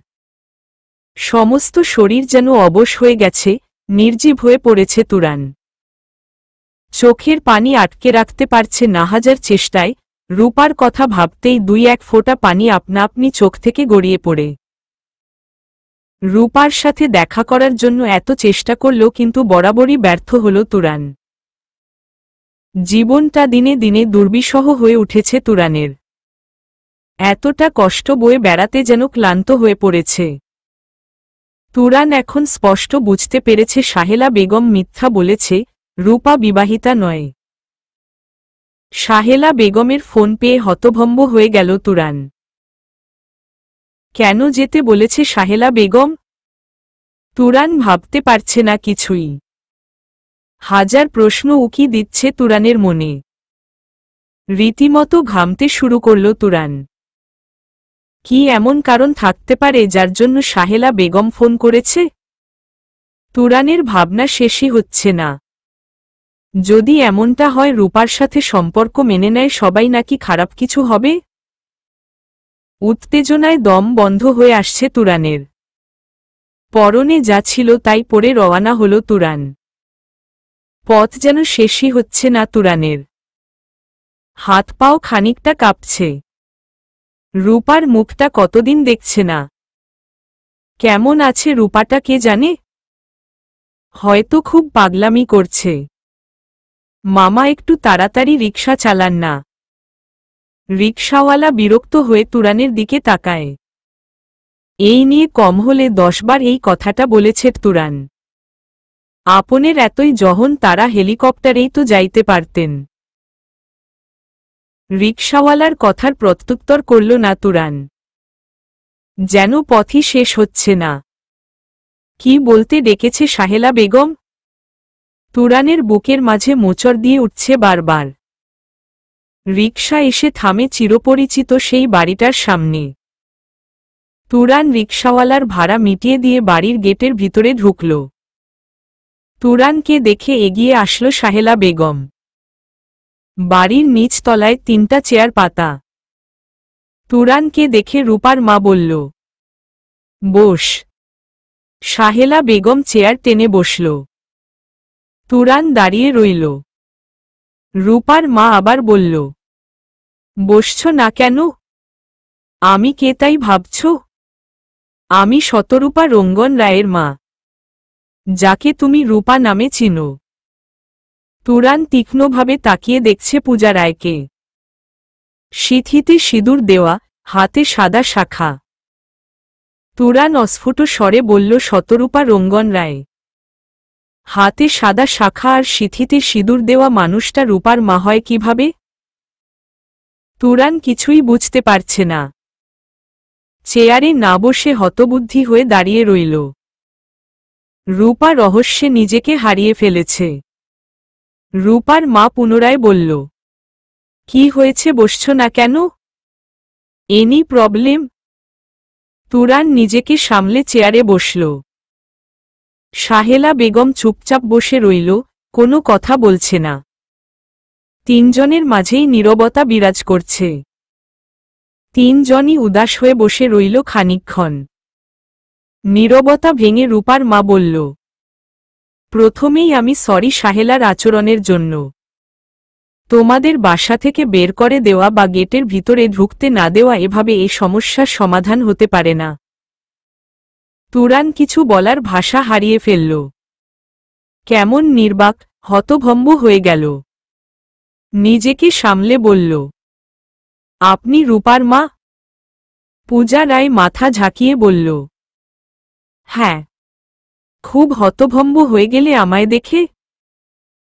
Speaker 1: সমস্ত শরীর যেন অবশ হয়ে গেছে, নির্জীব হয়ে পড়েছে তুরান। চোখের পানি আটকে রাখতে পারছে না হাজার চেষ্টায়। রূপার কথা ভাবতেই দুই এক ফোঁটা পানি আপনা আপনি চোখ থেকে গড়িয়ে পড়ে। রূপার সাথে দেখা করার জন্য এত চেষ্টা করল, কিন্তু বরাবরই ব্যর্থ হল তুরান। জীবনটা দিনে দিনে দুর্বিষহ হয়ে উঠেছে তুরানের। এতটা কষ্ট বয়ে বেড়াতে যেন ক্লান্ত হয়ে পড়েছে। তুরান এখন স্পষ্ট বুঝতে পেরেছে সাহেলা বেগম মিথ্যা বলেছে, রূপা বিবাহিতা নয়। সাহেলা বেগমের ফোন পেয়ে হতভম্ব হয়ে গেল তুরান। কেন যেতে বলেছে সাহেলা বেগম? তুরান ভাবতে পারছে না কিছুই। হাজার প্রশ্ন উকি দিচ্ছে তুরানের মনে। রীতিমতো ঘামতে শুরু করল তুরান। কি এমন কারণ থাকতে পারে যার জন্য সাহেলা বেগম ফোন করেছে? তুরানের ভাবনা শেষই হচ্ছে না। যদি এমনটা হয় রূপার সাথে সম্পর্ক মেনে নেয় সবাই, নাকি খারাপ কিছু হবে? উত্তেজনায় দম বন্ধ হয়ে আসছে তুরানের। পরনে যা ছিল তাই পরে রওয়ানা হল তুরান। পথ যেন শেষই হচ্ছে না তুরানের। হাত পাও খানিকটা কাঁপছে। রূপার মুখটা কতদিন দেখছে না। কেমন আছে রূপাটা কে জানে? হয়তো খুব পাগলামি করছে। মামা একটু তাড়াতাড়ি রিকশা চালান না। রিকশাওয়ালা বিরক্ত হয়ে তুরানের দিকে তাকায়। এই নিয়ে কম হলে 10 বার এই কথাটা বলেছে তুরান। আপনের এতই জহন, তারা হেলিকপ্টারেই তো যাইতে পারতেন। রিকশাওয়ালার কথার প্রত্যুত্তর করল না তুরান। যেন পথই শেষ হচ্ছে না। কি বলতে ডেকেছে সাহেলা বেগম? তুরানের বুকের মাঝে মোচড় দিয়ে উঠছে বারবার। রিকশা এসে থামে চিরপরিচিত সেই বাড়িটার সামনে। তুরান রিকশাওয়ালার ভাড়া মিটিয়ে দিয়ে বাড়ির গেটের ভিতরে ঢুকল। তুরানকে দেখে এগিয়ে আসলো সাহেলা বেগম। বাড়ির নিচ তলায় 3টা চেয়ার পাতা। তুরানকে দেখে রূপার মা বলল, বস। সাহেলা বেগম চেয়ার টেনে বসল। তুরান দাঁড়িয়ে রইল। রূপার মা আবার বলল, বসছ না কেন? আমি কে তাই ভাবছ? আমি শতরূপা রঙ্গন রায়ের মা, যাকে তুমি রূপা নামে চিনো। তুরান তীক্ষ্ণভাবে তাকিয়ে দেখছে পূজা রায়কে। সিঁথিতে সিঁদুর দেওয়া, হাতে সাদা শাখা। তুরান অস্ফুট স্বরে বলল, শতরূপা রঙ্গন রায়। হাতে সাদা শাখা আর সিঁথিতে সিঁদুর দেওয়া মানুষটা রূপার মা হয় কিভাবে? তুরান কিছুই বুঝতে পারছে না। চেয়ারে না বসে হতবুদ্ধি হয়ে দাঁড়িয়ে রইল। রূপা রহস্যে নিজেকে হারিয়ে ফেলেছে। রূপার মা পুনরায় বলল, কি হয়েছে, বসছ না কেন? Any problem? তুরান নিজেকে সামলে চেয়ারে বসল। সাহেলা বেগম চুপচাপ বসে রইল, কোনো কথা বলছে না। তিনজনের মাঝেই নীরবতা বিরাজ করছে। তিনজনই উদাস হয়ে বসে রইল খানিকক্ষণ। নীরবতা ভেঙে রূপার মা বলল, প্রথমেই আমি সরি সাহেলার আচরণের জন্য। তোমাদের বাসা থেকে বের করে দেওয়া বা গেটের ভিতরে ঢুকতে না দেওয়া এভাবে এই সমস্যার সমাধান হতে পারে না। তুরান কিছু বলার ভাষা হারিয়ে ফেলল। কেমন নির্বাক, হতভম্ব হয়ে গেল। নিজেকে সামলে বলল, আপনি রূপার মা? পূজা রায় মাথা ঝাঁকিয়ে বলল, হ্যাঁ। খুব হতভম্ব হয়ে গেলে আমায় দেখে?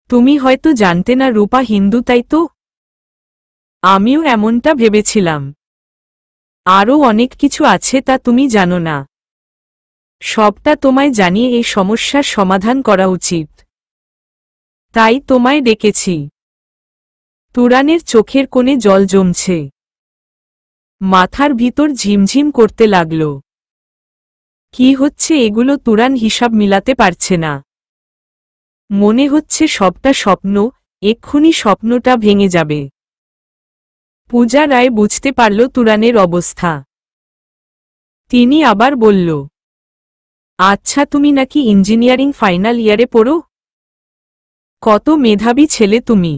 Speaker 1: তুমি হয়তো জানতে না রূপা হিন্দু, তাই তো? আমিও এমনটা ভেবেছিলাম। আরও অনেক কিছু আছে তা তুমি জানো না। সবটা তোমায় জানিয়ে এই সমস্যার সমাধান করা উচিত। তাই তোমায় ডেকেছি। তুরানের চোখের কোণে জল জমছে। মাথার ভিতর ঝিমঝিম করতে লাগল। কি হচ্ছে এগুলো তুরান হিসাব মিলাতে পারছে না। মনে হচ্ছে সবটা স্বপ্ন, এক্ষুনি স্বপ্নটা ভেঙে যাবে। পূজা রায় বুঝতে পারল তুরানের অবস্থা। তিনি আবার বলল, আচ্ছা, তুমি নাকি ইঞ্জিনিয়ারিং ফাইনাল ইয়ারে পড়ো? কত মেধাবী ছেলে তুমি।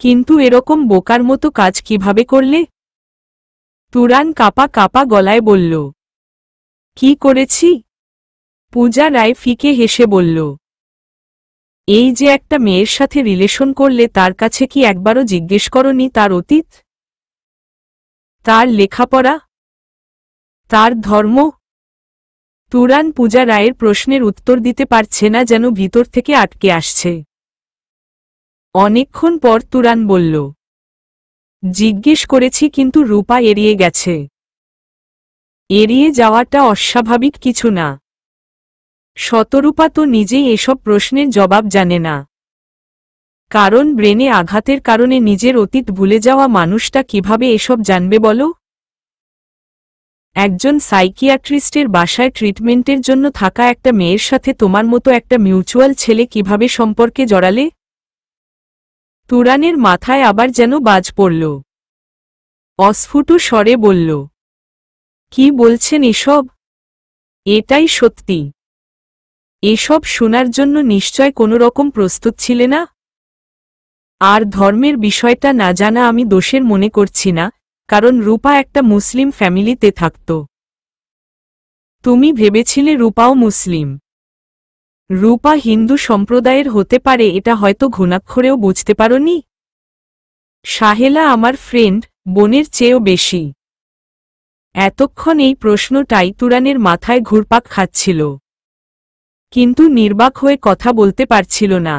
Speaker 1: কিন্তু এরকম বোকার মতো কাজ কিভাবে করলে? তুরান কাঁপা কাঁপা গলায় বলল, কি করেছি? পূজা রায় ফিকে হেসে বলল, এই যে একটা মেয়ের সাথে রিলেশন করলে, তার কাছে কি একবারও জিজ্ঞেস করনি তার অতীত, তার লেখাপড়া, তার ধর্ম? তুরান পূজা রায়ের প্রশ্নের উত্তর দিতে পারছে না, যেন ভিতর থেকে আটকে আসছে। অনেকক্ষণ পর তুরান বলল, জিজ্ঞেস করেছি, কিন্তু রূপা এড়িয়ে গেছে। এড়িয়ে যাওয়াটা অস্বাভাবিক কিছু না। শতরূপা তো নিজেই এসব প্রশ্নের জবাব জানে না। কারণ ব্রেনে আঘাতের কারণে নিজের অতীত ভুলে যাওয়া মানুষটা কিভাবে এসব জানবে বলো? একজন সাইকিয়াট্রিস্টের বাসায় ট্রিটমেন্টের জন্য থাকা একটা মেয়ের সাথে তোমার মতো একটা মিউচুয়াল ছেলে কিভাবে সম্পর্কে জড়ালে? তুরানের মাথায় আবার যেন বাজ পড়ল। অস্ফুট স্বরে বলল, কি বলছেন এসব? এটাই সত্যি। এসব শোনার জন্য নিশ্চয় কোনোরকম প্রস্তুত ছিলে না। আর ধর্মের বিষয়টা না জানা আমি দোষের মনে করছি না, কারণ রূপা একটা মুসলিম ফ্যামিলিতে থাকত। তুমি ভেবেছিলে রূপাও মুসলিম। রূপা হিন্দু সম্প্রদায়ের হতে পারে, এটা হয়তো ঘুণাক্ষরেও বুঝতে পারোনি। সাহেলা আমার ফ্রেন্ড, বোনের চেয়েও বেশি। এতক্ষণ এই প্রশ্নটাই তুরানের মাথায় ঘুরপাক খাচ্ছিল। কিন্তু নির্বাক হয়ে কথা বলতে পারছিল না।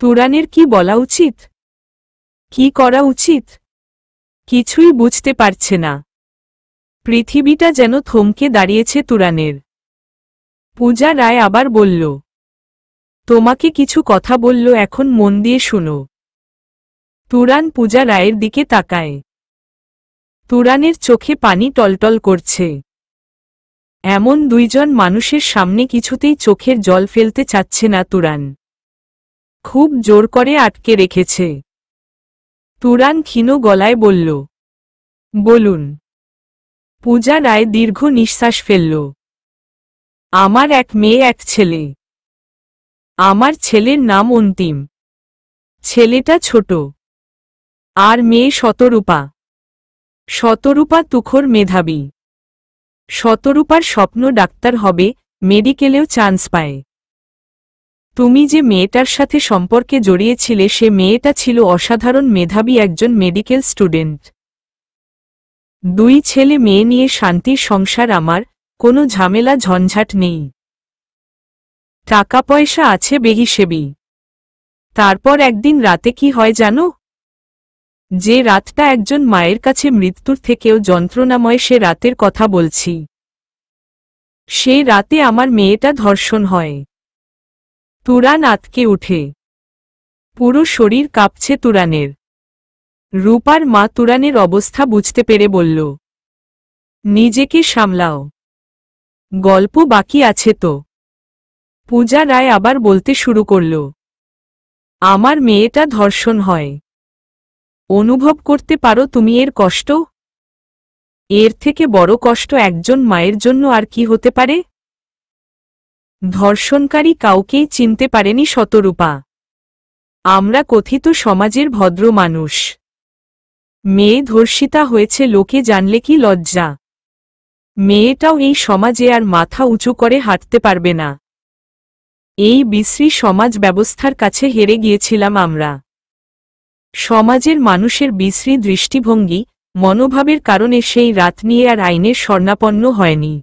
Speaker 1: তুরানের কি বলা উচিত, কি করা উচিত, কিছুই বুঝতে পারছে না। পৃথিবীটা যেন থমকে দাঁড়িয়েছে তুরানের। পূজা রায় আবার বলল, তোমাকে কিছু কথা বলল, এখন মন দিয়ে শুনো। তুরান পূজা রায়ের দিকে তাকায়। তুরানের চোখে পানি টলটল করছে। এমন দুইজন মানুষের সামনে কিছুতেই চোখের জল ফেলতে চাচ্ছে না তুরান। খুব জোর করে আটকে রেখেছে। তুরান ক্ষীণ গলায় বলল, বলুন। পূজা রায় দীর্ঘ নিঃশ্বাস ফেলল। আমার এক মেয়ে এক ছেলে। আমার ছেলের নাম অন্তিম। ছেলেটা ছোট। আর মেয়ে শতরূপা। শতরূপা তুখোর মেধাবী। শতরূপার স্বপ্ন ডাক্তার হবে, মেডিকেলেও চান্স পায়। তুমি যে মেয়েটার সাথে সম্পর্কে জড়িয়েছিলে সে মেয়েটা ছিল অসাধারণ মেধাবী একজন মেডিকেল স্টুডেন্ট। 2 ছেলে মেয়ে নিয়ে শান্তির সংসার আমার, কোনো ঝামেলা ঝঞ্ঝাট নেই। টাকা পয়সা আছে বেহিসেবি। তারপর একদিন রাতে কি হয় জানো? যে রাতটা একজন মায়ের কাছে মৃত্যুর থেকেও যন্ত্রণাময় সে রাতের কথা বলছি। সে রাতে আমার মেয়েটা ধর্ষণ হয়। তুরান আতকে উঠে। পুরো শরীর কাঁপছে তুরানের। রূপার মা তুরানের অবস্থা বুঝতে পেরে বলল, নিজেকে সামলাও, গল্প বাকি আছে তো। পূজা রায় আবার বলতে শুরু করল, আমার মেয়েটা ধর্ষণ হয়। অনুভব করতে পারো তুমি এর কষ্ট? এর থেকে বড় কষ্ট একজন মায়ের জন্য আর কি হতে পারে? ধর্ষণকারী কাউকেই চিনতে পারেনি শতরূপা। আমরা কথিত সমাজের ভদ্র মানুষ। মেয়ে ধর্ষিতা হয়েছে লোকে জানলে কি লজ্জা। মেয়েটাও এই সমাজে আর মাথা উঁচু করে হাঁটতে পারবে না। এই বিশ্রী সমাজ ব্যবস্থার কাছে হেরে গিয়েছিলাম আমরা। সমাজের মানুষের বিশ্রী দৃষ্টিভঙ্গি, মনোভাবের কারণে সেই রাত নিয়ে আর আইনের শরণাপন্ন হয়নি।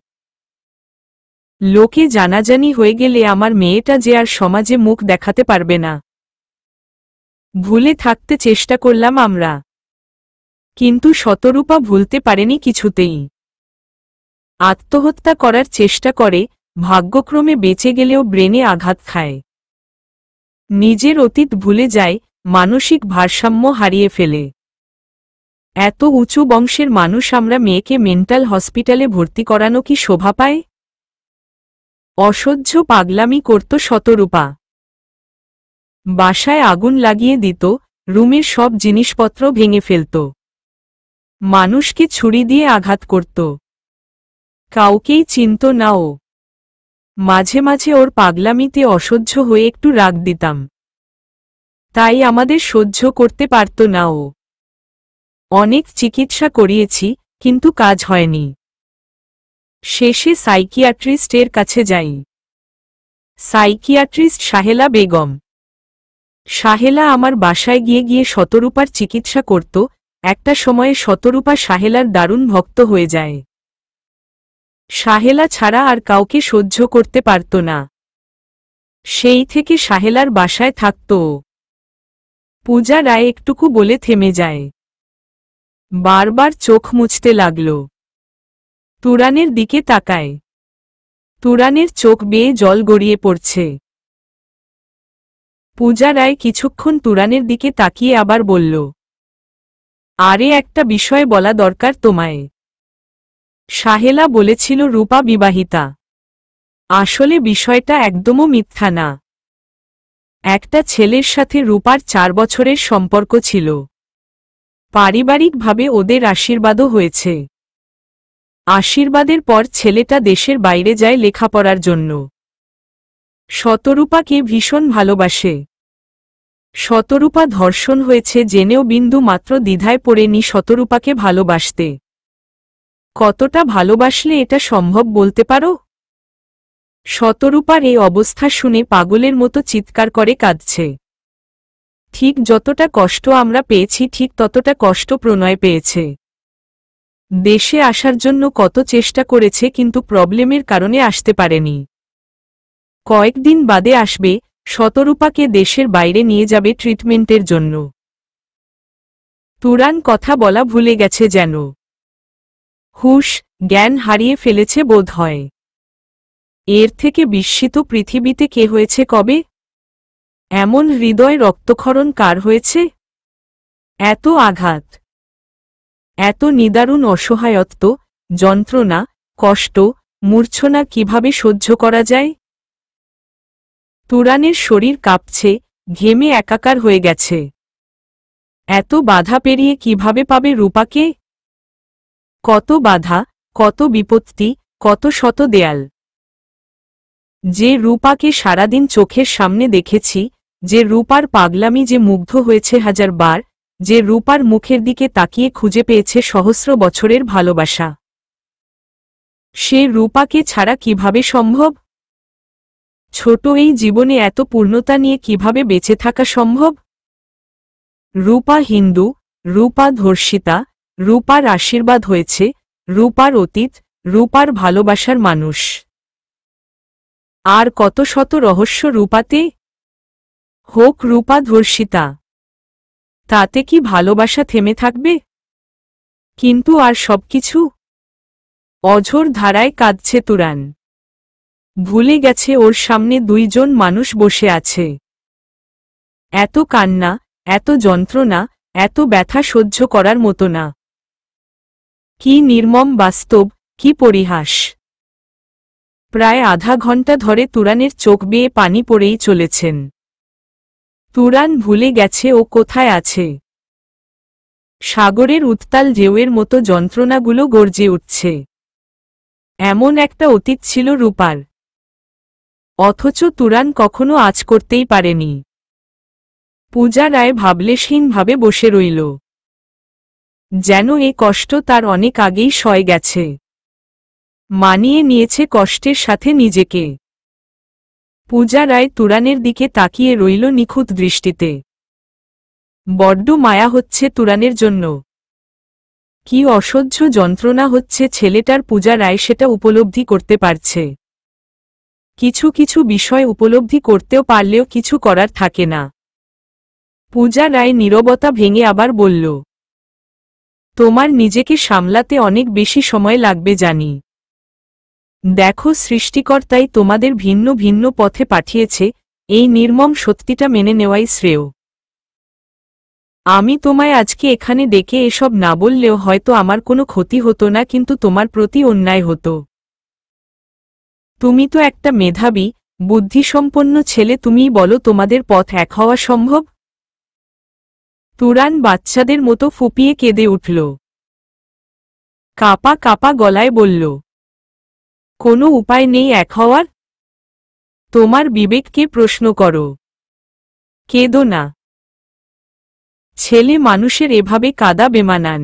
Speaker 1: লোকে জানাজানি হয়ে গেলে আমার মেয়েটা যে আর সমাজে মুখ দেখাতে পারবে না। ভুলে থাকতে চেষ্টা করলাম আমরা। কিন্তু শতরূপা ভুলতে পারেনি কিছুতেই। আত্মহত্যা করার চেষ্টা করে, ভাগ্যক্রমে বেঁচে গেলেও ব্রেনে আঘাত খায়। নিজের অতীত ভুলে যায়, মানসিক ভারসাম্য হারিয়ে ফেলে। এত উঁচু বংশের মানুষ আমরা মেয়েকে মেন্টাল হসপিটালে ভর্তি করানো কি শোভা পায়? অসহ্য পাগলামি করত শতরূপা। বাসায় আগুন লাগিয়ে দিত, রুমের সব জিনিসপত্র ভেঙে ফেলত। মানুষকে ছুরি দিয়ে আঘাত করত। কাউকেই চিনত না ও। মাঝে মাঝে ওর পাগলামিতে অসহ্য হয়ে একটু রাগ দিতাম। তাই আমাদের সহ্য করতে পারত না ও। অনেক চিকিৎসা করিয়েছি, কিন্তু কাজ হয়নি। শেষে সাইকিয়াট্রিস্টের কাছে যাই। সাইকিয়াট্রিস্ট সাহেলা বেগম। সাহেলা আমার বাসায় গিয়ে গিয়ে শতরূপার চিকিৎসা করত। একটা সময়ে শতরূপা সাহেলার দারুণ ভক্ত হয়ে যায়। সাহেলা ছাড়া আর কাউকে সহ্য করতে পারত না। সেই থেকে সাহেলার বাসায় থাকত ও। পূজা রায় একটুকু বলে থেমে যায়। বারবার চোখ মুছতে লাগল। তুরানের দিকে তাকায়। তুরানের চোখ বেয়ে জল গড়িয়ে পড়ছে। পূজা রায় কিছুক্ষণ তুরানের দিকে তাকিয়ে আবার বলল, আরে একটা বিষয় বলা দরকার তোমায়। সাহেলা বলেছিল রূপা বিবাহিতা। আসলে বিষয়টা একদমও মিথ্যা না। একটা ছেলের সাথে রূপার 4 বছরের সম্পর্ক ছিল। পারিবারিকভাবে ওদের আশীর্বাদও হয়েছে। আশীর্বাদের পর ছেলেটা দেশের বাইরে যায় লেখাপড়ার জন্য। শতরূপাকে ভীষণ ভালোবাসে। শতরূপা ধর্ষণ হয়েছে জেনেও বিন্দু মাত্র দ্বিধায় পড়েনি শতরূপাকে ভালোবাসতে। কতটা ভালোবাসলে এটা সম্ভব বলতে পারো? শতরূপার এই অবস্থা শুনে পাগলের মতো চিৎকার করে কাঁদছে। ঠিক যতটা কষ্ট আমরা পেয়েছি ঠিক ততটা কষ্ট প্রণয় পেয়েছে। দেশে আসার জন্য কত চেষ্টা করেছে কিন্তু প্রবলেমের কারণে আসতে পারেনি। কয়েকদিন বাদে আসবে, শতরূপাকে দেশের বাইরে নিয়ে যাবে ট্রিটমেন্টের জন্য। তুরান কথা বলা ভুলে গেছে যেন। হুশ, জ্ঞান হারিয়ে ফেলেছে বোধ হয়। এর থেকে বিস্মিত পৃথিবীতে কে হয়েছে কবে? এমন হৃদয় রক্তক্ষরণ কার হয়েছে? এত আঘাত, এত নিদারুণ অসহায়ত্ব, যন্ত্রণা, কষ্ট, মূর্ছনা কিভাবে সহ্য করা যায়? তুরানের শরীর কাঁপছে, ঘেমে একাকার হয়ে গেছে। এত বাধা পেরিয়ে কিভাবে পাবে রূপাকে? কত বাধা, কত বিপত্তি, কত শত দেয়াল। যে রূপাকে সারাদিন চোখের সামনে দেখেছি, যে রূপার পাগলামি যে মুগ্ধ হয়েছে হাজারবার, যে রূপার মুখের দিকে তাকিয়ে খুঁজে পেয়েছে সহস্র বছরের ভালোবাসা, সে রূপাকে ছাড়া কিভাবে সম্ভব? ছোট এই জীবনে এত পূর্ণতা নিয়ে কিভাবে বেঁচে থাকা সম্ভব? রূপা হিন্দু, রূপা ধর্ষিতা, রূপার আশীর্বাদ হয়েছে, রূপার অতীত, রূপার ভালোবাসার মানুষ। আর কত শত রহস্য রূপাতে। হোক রূপা ধর্ষিতা, তাতে কি ভালোবাসা থেমে থাকবে? কিন্তু আর সবকিছু? অঝোর ধারায় কাঁদছে তুরান। ভুলে গেছে ওর সামনে দুইজন মানুষ বসে আছে। এত কান্না, এত যন্ত্রণা, এত ব্যথা সহ্য করার মতো না। কি নির্মম বাস্তব, কি পরিহাস। প্রায় আধা ঘন্টা ধরে তুরানের চোখ বেয়ে পানি পড়েই চলেছেন। তুরান ভুলে গেছে ও কোথায় আছে। সাগরের উত্তাল ঢেউয়ের মতো যন্ত্রণাগুলো গর্জে উঠছে। এমন একটা অতীত ছিল রূপার, অথচ তুরান কখনো আজ করতেই পারেনি। পূজা রায় ভাবলেশহীনভাবে বসে রইল, যেন এ কষ্ট তার অনেক আগেই সয়ে গেছে, মানিয়ে নিয়েছে কষ্টের সাথে নিজেকে। পূজা রায় তুরানের দিকে তাকিয়ে রইল নিখুঁত দৃষ্টিতে। বড্ড মায়া হচ্ছে তুরানের জন্য। কি অসহ্য যন্ত্রণা হচ্ছে ছেলেটার। পূজা রায় সেটা উপলব্ধি করতে পারছে। কিছু কিছু বিষয় উপলব্ধি করতেও পারলেও কিছু করার থাকে না। পূজা রায় নীরবতা ভেঙে আবার বলল, তোমার নিজেকে সামলাতে অনেক বেশি সময় লাগবে জানি। দেখো, সৃষ্টিকর্তাই তোমাদের ভিন্ন ভিন্ন পথে পাঠিয়েছে, এই নির্মম সত্যিটা মেনে নেওয়াই শ্রেয়। আমি তোমায় আজকে এখানে ডেকে এসব না বললেও হয়তো আমার কোনো ক্ষতি হতো না, কিন্তু তোমার প্রতি অন্যায় হতো। তুমি তো একটা মেধাবী, বুদ্ধিসম্পন্ন ছেলে, তুমিই বলো তোমাদের পথ এক হওয়া সম্ভব? তুরান বাচ্চাদের মতো ফুপিয়ে কেঁদে উঠল। কাঁপা কাঁপা গলায় বলল, কোনো উপায় নেই এক হওয়ার? তোমার বিবেককে প্রশ্ন করো। কেঁদো না। ছেলে মানুষের এভাবে কাঁদা বেমানান।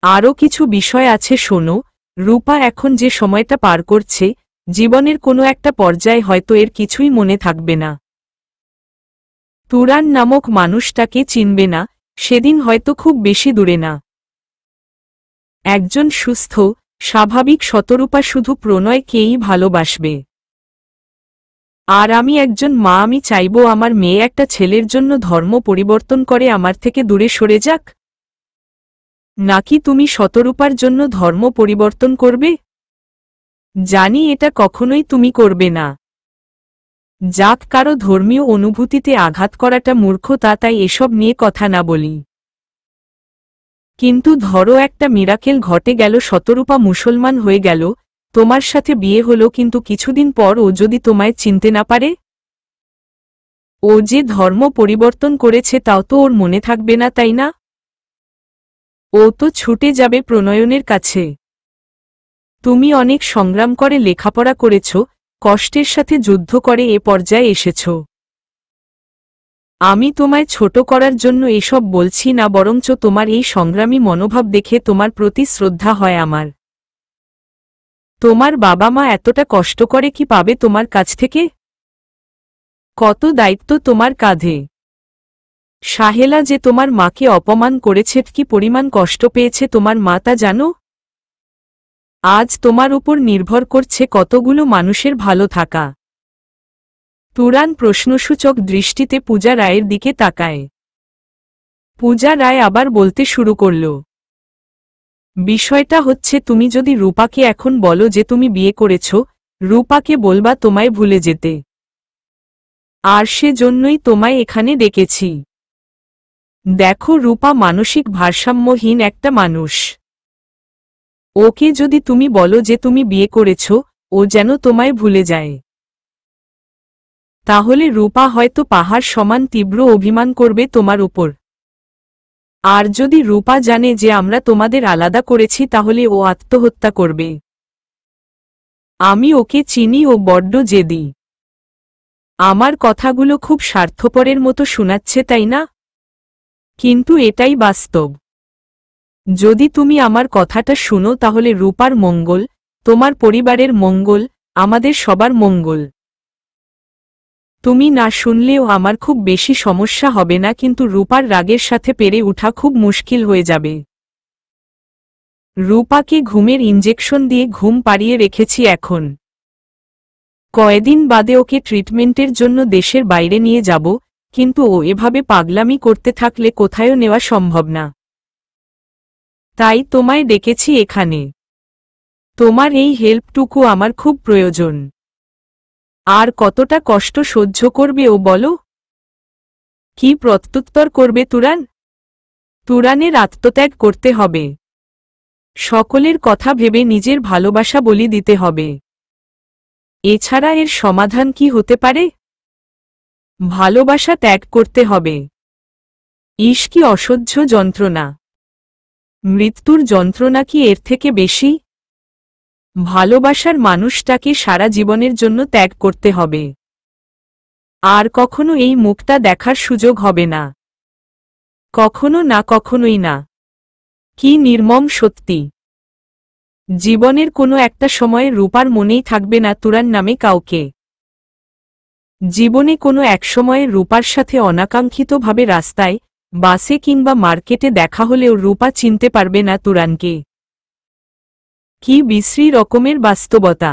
Speaker 1: আরও কিছু বিষয় আছে শোনো, রূপা এখন যে সময়টা পার করছে, জীবনের কোনো একটা পর্যায়ে হয়তো এর কিছুই মনে থাকবে না। তুরান নামক মানুষটাকে চিনবে না, সেদিন হয়তো খুব বেশি দূরে না। একজন সুস্থ, স্বাভাবিক শতরূপা শুধু প্রণয়কেই ভালোবাসবে। আর আমি একজন মা, আমি চাইব আমার মেয়ে একটা ছেলের জন্য ধর্ম পরিবর্তন করে আমার থেকে দূরে সরে যাক। নাকি তুমি শতরূপার জন্য ধর্ম পরিবর্তন করবে? জানি এটা কখনোই তুমি করবে না। যাক, কারো ধর্মীয় অনুভূতিতে আঘাত করাটা মূর্খতা, তাই এসব নিয়ে কথা না বলি। কিন্তু ধরো একটা মিরাকেল ঘটে গেল, শতরূপা মুসলমান হয়ে গেল, তোমার সাথে বিয়ে হলো, কিন্তু কিছুদিন পর ও যদি তোমায় চিনতে না পারে? ও যে ধর্ম পরিবর্তন করেছে তাও তো ওর মনে থাকবে না, তাই না? ও তো ছুটে যাবে প্রণয়নের কাছে। তুমি অনেক সংগ্রাম করে লেখাপড়া করেছ, কষ্টের সাথে যুদ্ধ করে এ পর্যায়ে এসেছ। আমি তোমায় ছোট করার জন্য এসব বলছি না, বরঞ্চ তোমার এই সংগ্রামী মনোভাব দেখে তোমার প্রতি শ্রদ্ধা হয় আমার। তোমার বাবা মা এতটা কষ্ট করে কি পাবে তোমার কাছ থেকে? কত দায়িত্ব তোমার কাঁধে। সাহেলা যে তোমার মাকে অপমান করেছে, কি পরিমাণ কষ্ট পেয়েছে তোমার মা তা জানো? আজ তোমার উপর নির্ভর করছে কতগুলো মানুষের ভালো থাকা। তুরান প্রশ্নসূচক দৃষ্টিতে পূজা রায়ের দিকে তাকায়। পূজা রায় আবার বলতে শুরু করল, বিষয়টা হচ্ছে, তুমি যদি রূপাকে এখন বলো যে তুমি বিয়ে করেছ, রূপাকে বলবা তোমায় ভুলে যেতে। আর সেজন্যই তোমায় এখানে ডেকেছি। দেখো, রূপা মানসিক ভারসাম্যহীন একটা মানুষ। ওকে যদি তুমি বলো যে তুমি বিয়ে করেছ, ও যেন তোমায় ভুলে যায়, তাহলে রূপা হয়তো পাহাড় সমান তীব্র অভিমান করবে তোমার উপর। আর যদি রূপা জানে যে আমরা তোমাদের আলাদা করেছি তাহলে ও আত্মহত্যা করবে। আমি ওকে চিনি, ও বড্ড জেদি। আমার কথাগুলো খুব স্বার্থপরের মতো শোনাচ্ছে, তাই না? কিন্তু এটাই বাস্তব। যদি তুমি আমার কথাটা শুনো তাহলে রূপার মঙ্গল, তোমার পরিবারের মঙ্গল, আমাদের সবার মঙ্গল। তুমি না শুনলেও আমার খুব বেশি সমস্যা হবে না, কিন্তু রূপার রাগের সাথে পেরে ওঠা খুব মুশকিল হয়ে যাবে। রূপাকে ঘুমের ইঞ্জেকশন দিয়ে ঘুম পাড়িয়ে রেখেছি এখন। কয়েকদিন বাদে ওকে ট্রিটমেন্টের জন্য দেশের বাইরে নিয়ে যাব, কিন্তু ও এভাবে পাগলামি করতে থাকলে কোথায়ও নেওয়া সম্ভব না। তাই তোমায় ডেকেছি এখানে। তোমার এই হেল্পটুকু আমার খুব প্রয়োজন। আর কতটা কষ্ট সহ্য করবে ও বলো? কি প্রত্যুত্তর করবে তুরান? তুরানের আত্মত্যাগ করতে হবে। সকলের কথা ভেবে নিজের ভালোবাসা বলি দিতে হবে। এছাড়া এর সমাধান কি হতে পারে? ভালোবাসা ত্যাগ করতে হবে। ইস, কি অসহ্য যন্ত্রণা! মৃত্যুর যন্ত্রণা কি এর থেকে বেশি? ভালোবাসার মানুষটাকে সারা জীবনের জন্য ত্যাগ করতে হবে। আর কখনো এই মুখটা দেখার সুযোগ হবে না। কখনো না, কখনোই না। কি নির্মম সত্যি! জীবনের কোনো একটা সময়ে রূপার মনেই থাকবে না তুরান নামে কাউকে। জীবনে কোনো এক সময়ে রূপার সাথে অনাকাঙ্ক্ষিতভাবে রাস্তায়, বাসে কিংবা মার্কেটে দেখা হলেও রূপা চিনতে পারবে না তুরানকে। কি বিশ্রী রকমের বাস্তবতা!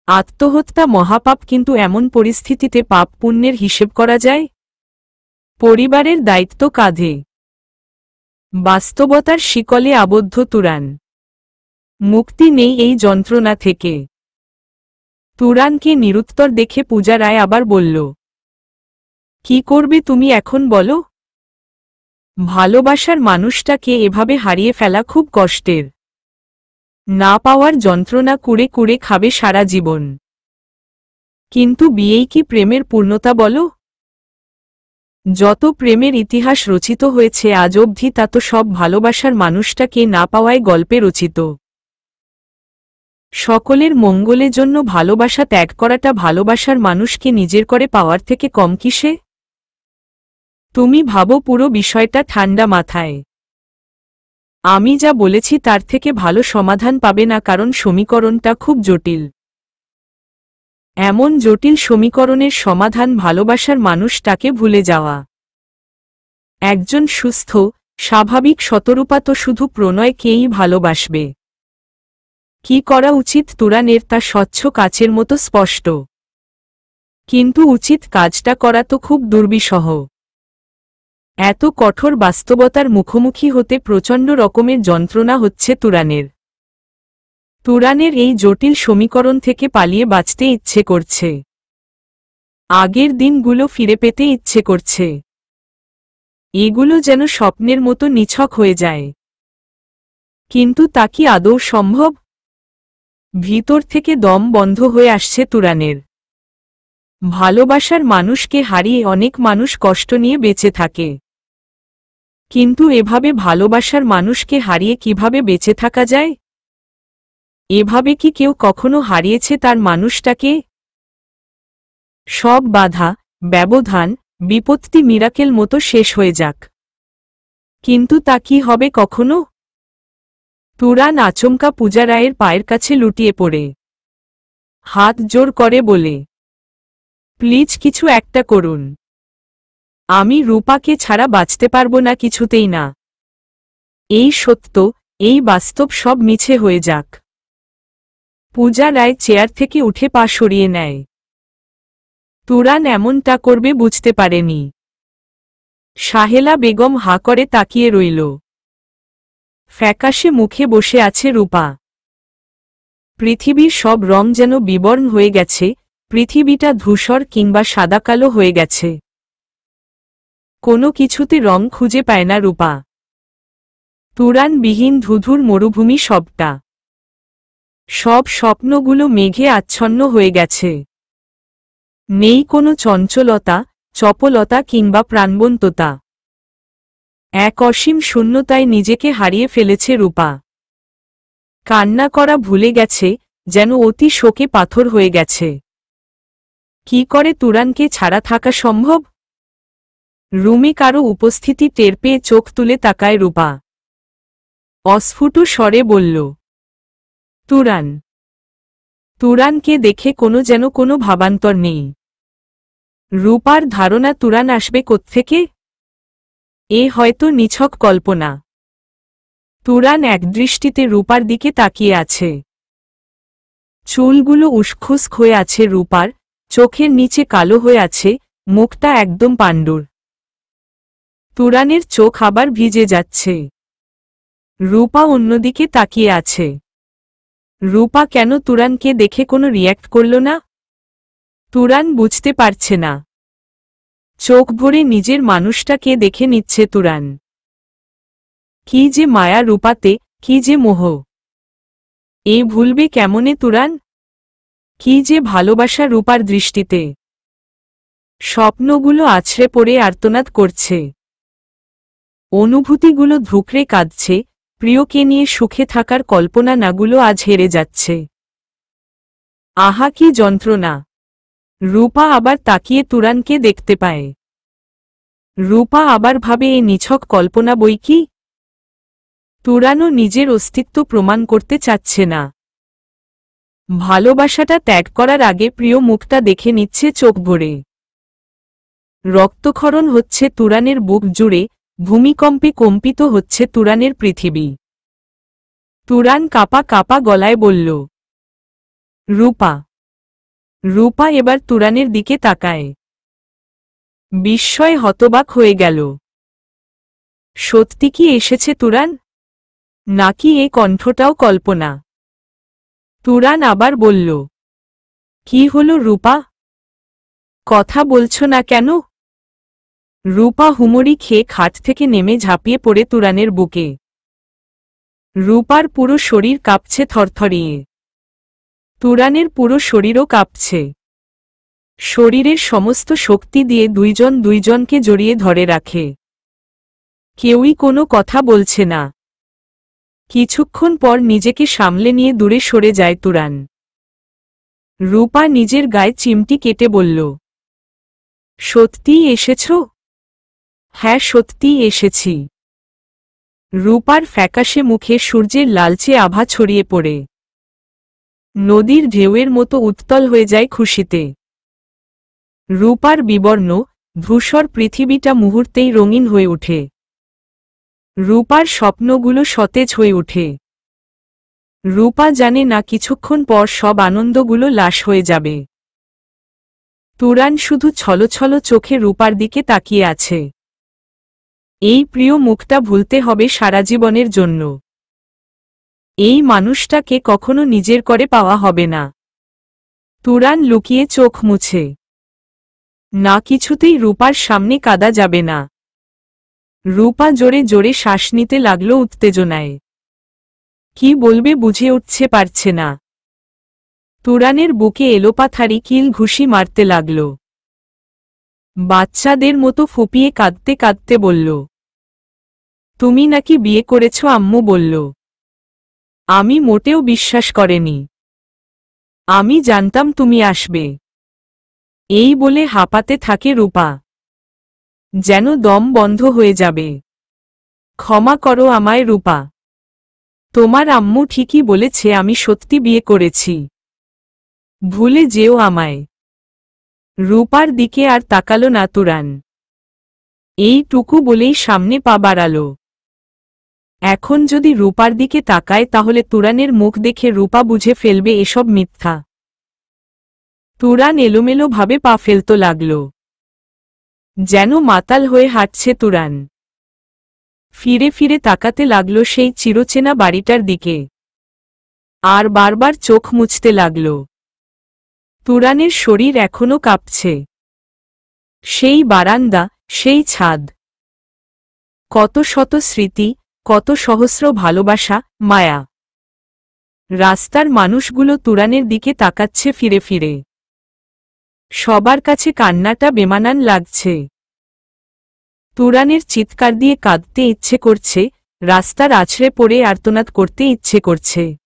Speaker 1: আত্মহত্যা মহাপাপ, কিন্তু এমন পরিস্থিতিতে পাপ পুণ্যের হিসেব করা যায়? পরিবারের দায়িত্ব কাঁধে। বাস্তবতার শিকলে আবদ্ধ তুরান। মুক্তি নেই এই যন্ত্রণা থেকে। তুরানকে নিরুত্তর দেখে পূজা রায় আবার বলল, কি করবে তুমি এখন বলো? ভালোবাসার মানুষটাকে এভাবে হারিয়ে ফেলা খুব কষ্টের। না পাওয়ার যন্ত্রণা কুড়ে কুড়ে খাবে সারা জীবন। কিন্তু বিয়েই কি প্রেমের পূর্ণতা বলো? যত প্রেমের ইতিহাস রচিত হয়েছে আজ অবধি তা তো সব ভালোবাসার মানুষটাকে না পাওয়ায় গল্পে রচিত। সকলের মঙ্গলের জন্য ভালোবাসা ত্যাগ করাটা ভালোবাসার মানুষকে নিজের করে পাওয়ার থেকে কম কিসে? তুমি ভাবো পুরো বিষয়টা ঠান্ডা মাথায়। আমি যা বলেছি তার থেকে ভালো সমাধান পাবে না, কারণ সমীকরণটা খুব জটিল। এমন জটিল সমীকরণের সমাধান ভালোবাসার মানুষটাকে ভুলে যাওয়া। একজন সুস্থ, স্বাভাবিক শতরূপা তো শুধু প্রণয়কেই ভালোবাসবে। কি করা উচিত তুরানের তা স্বচ্ছ কাচের মতো স্পষ্ট। কিন্তু উচিত কাজটা করা তো খুব দুর্বিষহ। এত কঠোর বাস্তবতার মুখোমুখি হতে প্রচণ্ড রকমের যন্ত্রণা হচ্ছে তুরানের। তুরানের এই জটিল সমীকরণ থেকে পালিয়ে বাঁচতে ইচ্ছে করছে। আগের দিনগুলো ফিরে পেতে ইচ্ছে করছে। এগুলো যেন স্বপ্নের মতো নিছক হয়ে যায়। কিন্তু তা কি আদৌ সম্ভব? ভিতর থেকে দম বন্ধ হয়ে আসছে তুরানের। ভালোবাসার মানুষকে হারিয়ে অনেক মানুষ কষ্ট নিয়ে বেঁচে থাকে। কিন্তু এভাবে ভালোবাসার মানুষকে হারিয়ে কিভাবে বেঁচে থাকা যায়? এভাবে কি কেউ কখনো হারিয়েছে তার মানুষটাকে? সব বাধা, ব্যবধান, বিপত্তি মিরাকেল মতো শেষ হয়ে যাক। কিন্তু তা কি হবে কখনো? তুরান আচমকা পূজা রায়ের পায়ের কাছে লুটিয়ে পড়ে হাত জোর করে বলে, প্লিজ কিছু একটা করুন। আমি রূপাকে ছাড়া বাঁচতে পারবো না, কিছুতেই না। এই সত্য, এই বাস্তব সব মিছে হয়ে যাক। পূজা রায় চেয়ার থেকে উঠে পা সরিয়ে নেয়। তুরান এমনটা করবে বুঝতে পারেনি। সাহেলা বেগম হাঁ করে তাকিয়ে রইল। ফ্যাকাশে মুখে বসে আছে রূপা। পৃথিবীর সব রং যেন বিবর্ণ হয়ে গেছে, পৃথিবীটা ধূসর কিংবা সাদাকালো হয়ে গেছে। কোনো কিছুতে রং খুঁজে পায় না রূপা। তুরানবিহীন ধুধুর মরুভূমি সবটা। সব স্বপ্নগুলো মেঘে আচ্ছন্ন হয়ে গেছে। নেই কোনো চঞ্চলতা, চপলতা কিংবা প্রাণবন্ততা। এক অসীম শূন্যতায় নিজেকে হারিয়ে ফেলেছে রূপা। কান্না করা ভুলে গেছে, যেন অতি শোকে পাথর হয়ে গেছে। কি করে তুরানকে ছাড়া থাকা সম্ভব? রুমে কারো উপস্থিতি টের পেয়ে চোখ তুলে তাকায় রূপা। অস্ফুট স্বরে বলল, তুরান। তুরানকে দেখে যেন কোনো ভাবান্তর নেই। রূপার ধারণা তুরান আসবে কোত্থেকে? এ হয়তো নিছক কল্পনা। তুরান একদৃষ্টিতে রূপার দিকে তাকিয়ে আছে। চুলগুলো উস্খুস্ক হয়ে আছে রূপার, চোখের নিচে কালো হয়ে আছে, মুখটা একদম পাণ্ডুর। তুরানের চোখ আবার ভিজে যাচ্ছে। রূপা অন্যদিকে তাকিয়ে আছে। রূপা কেন তুরানকে দেখে কোনো রিয়্যাক্ট করল না? তুরান বুঝতে পারছে না। চোখ ভরে নিজের মানুষটাকে দেখে নিচ্ছে তুরান। কি যে মায়া রূপাতে, কি যে মোহ! এ ভুলবে কেমনে তুরান? কি যে ভালোবাসা রূপার দৃষ্টিতে! স্বপ্নগুলো আছড়ে পড়ে আর্তনাদ করছে। অনুভূতিগুলো ধুকরে কাঁদছে, প্রিয়কে নিয়ে সুখে থাকার কল্পনা নাগুলো আজ হেরে যাচ্ছে। আহা কি যন্ত্রণা! রূপা আবার তাকিয়ে তুরানকে দেখতে পায়। রূপা আবার ভাবে এ নিছক কল্পনা বই কি? তুরানও নিজের অস্তিত্ব প্রমাণ করতে চাচ্ছে না। ভালোবাসাটা ত্যাগ করার আগে প্রিয় মুখটা দেখে নিচ্ছে চোখ ভরে। রক্তক্ষরণ হচ্ছে তুরানের বুক জুড়ে, ভূমিকম্পে কম্পিত হচ্ছে তুরানের পৃথিবী। তুরান কাপা কাপা গলায় বলল, রূপা। রূপা এবার তুরানের দিকে তাকায়। বিস্ময় হতবাক হয়ে গেল। সত্যি কি এসেছে তুরান? নাকি এ কণ্ঠটাও কল্পনা? তুরান আবার বলল, কি হলো রূপা? কথা বলছো না কেন? রূপা হুমড়ি খেয়ে খাট থেকে নেমে ঝাঁপিয়ে পড়ে তুরানের বুকে। রূপার পুরো শরীর কাঁপছে থরথরিয়ে। তুরানের পুরো শরীরও কাঁপছে। শরীরের সমস্ত শক্তি দিয়ে দুইজন দুইজনকে জড়িয়ে ধরে রাখে। কেউই কোনো কথা বলছে না। কিছুক্ষণ পর নিজেকে সামলে নিয়ে দূরে সরে যায় তুরান। রূপা নিজের গায়ে চিমটি কেটে বলল, সত্যিই এসেছ? হ্যাঁ, সত্যিই এসেছি। রূপার ফ্যাকাশে মুখে সূর্যের লালচে আভা ছড়িয়ে পড়ে। নদীর ঢেউয়ের মতো উত্তল হয়ে যায় খুশিতে। রূপার বিবর্ণ, ধূসর পৃথিবীটা মুহূর্তেই রঙিন হয়ে ওঠে। রূপার স্বপ্নগুলো সতেজ হয়ে ওঠে। রূপা জানে না কিছুক্ষণ পর সব আনন্দগুলো লাশ হয়ে যাবে। তুরান শুধু ছলছল চোখে রূপার দিকে তাকিয়ে আছে। এই প্রিয় মুখটা ভুলতে হবে সারা জীবনের জন্য। এই মানুষটাকে কখনো নিজের করে পাওয়া হবে না। তুরান লুকিয়ে চোখ মুছে। না, কিছুতেই রূপার সামনে কাঁদা যাবে না। রূপা জোরে জোরে শ্বাস নিতে লাগল উত্তেজনায়। কি বলবে বুঝে উঠতে পারছে না। তুরানের বুকে এলোপাথারি কিল ঘুষি মারতে লাগল। বাচ্চাদের মতো ফুপিয়ে কাঁদতে কাঁদতে বলল, তুমি নাকি বিয়ে করেছ? আম্মু বলল। আমি মোটেও বিশ্বাস করেনি। আমি জানতাম তুমি আসবে। এই বলে হাঁপাতে থাকে রূপা। যেন দম বন্ধ হয়ে যাবে। ক্ষমা করো আমায় রূপা। তোমার আম্মু ঠিকই বলেছে, আমি সত্যি বিয়ে করেছি। ভুলে যেও আমায়। রূপার দিকে আর তাকালো না তুরান। এইটুকু বলেই সামনে পা বাড়ালো। এখন যদি রূপার দিকে তাকায় তাহলে তুরানের মুখ দেখে রূপা বুঝে ফেলবে এসব মিথ্যা। তুরান এলোমেলো ভাবে পা ফেলত লাগল। যেন মাতাল হয়ে হাঁটছে তুরান। ফিরে ফিরে তাকাতে লাগল সেই চিরচেনা বাড়িটার দিকে। আর বারবার চোখ মুছতে লাগল। তুরানের শরীর এখনো কাঁপছে। সেই বারান্দা, সেই ছাদ, কত শত স্মৃতি, কত সহস্র ভালোবাসা, মায়া। রাস্তার মানুষগুলো তুরানের দিকে তাকাচ্ছে ফিরে ফিরে। সবার কাছে কান্নাটা বেমানান লাগছে। তুরানের চিৎকার দিয়ে কাঁদতে ইচ্ছে করছে, রাস্তার আছড়ে পড়ে আর্তনাদ করতে ইচ্ছে করছে।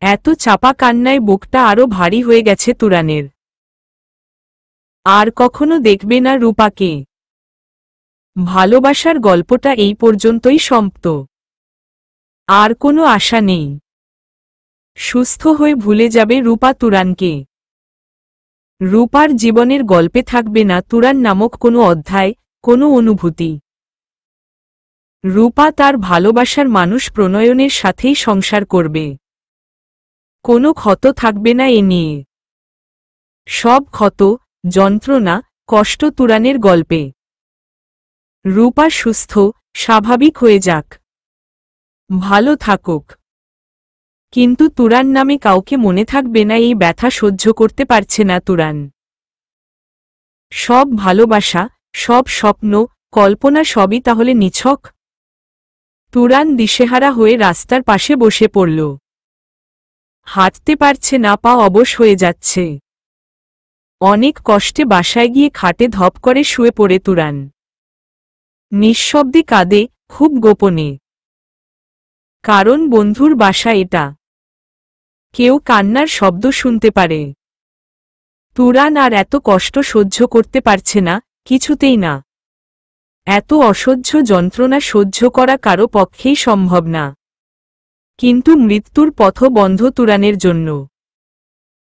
Speaker 1: এত চাপা কান্নায় বুকটা আরো ভারী হয়ে গেছে তুরানের। আর কখনো দেখবে না রূপাকে। ভালোবাসার গল্পটা এই পর্যন্তই সমাপ্ত। আর কোনো আশা নেই। সুস্থ হয়ে ভুলে যাবে রূপা তুরানকে। রূপার জীবনের গল্পে থাকবে না তুরান নামক কোনো অধ্যায়, কোনো অনুভূতি। রূপা তার ভালোবাসার মানুষ প্রণয়নের সাথেই সংসার করবে। কোনো ক্ষত থাকবে না এ নিয়ে। সব ক্ষত, যন্ত্রণা, কষ্ট তুরানের গল্পে। রূপা সুস্থ, স্বাভাবিক হয়ে যাক, ভালো থাকুক। কিন্তু তুরান নামে কাউকে মনে থাকবে না এই ব্যথা সহ্য করতে পারছে না তুরান। সব ভালোবাসা, সব স্বপ্ন, কল্পনা সবই তাহলে নিছক। তুরান দিশেহারা হয়ে রাস্তার পাশে বসে পড়ল। হাঁটতে পারছে না, পা অবশ হয়ে যাচ্ছে। অনেক কষ্টে বাসায় গিয়ে খাটে ধপ করে শুয়ে পড়ে তুরান। নিঃশব্দে কাঁদে, খুব গোপনে। কারণ বন্ধুর বাসা এটা। কেউ কান্নার শব্দ শুনতে পারে। তুরান আর এত কষ্ট সহ্য করতে পারছে না, কিছুতেই না। এত অসহ্য যন্ত্রণা সহ্য করা কারো পক্ষেই সম্ভব না। কিন্তু মৃত্যুর পথ বন্ধ তুরানের জন্য।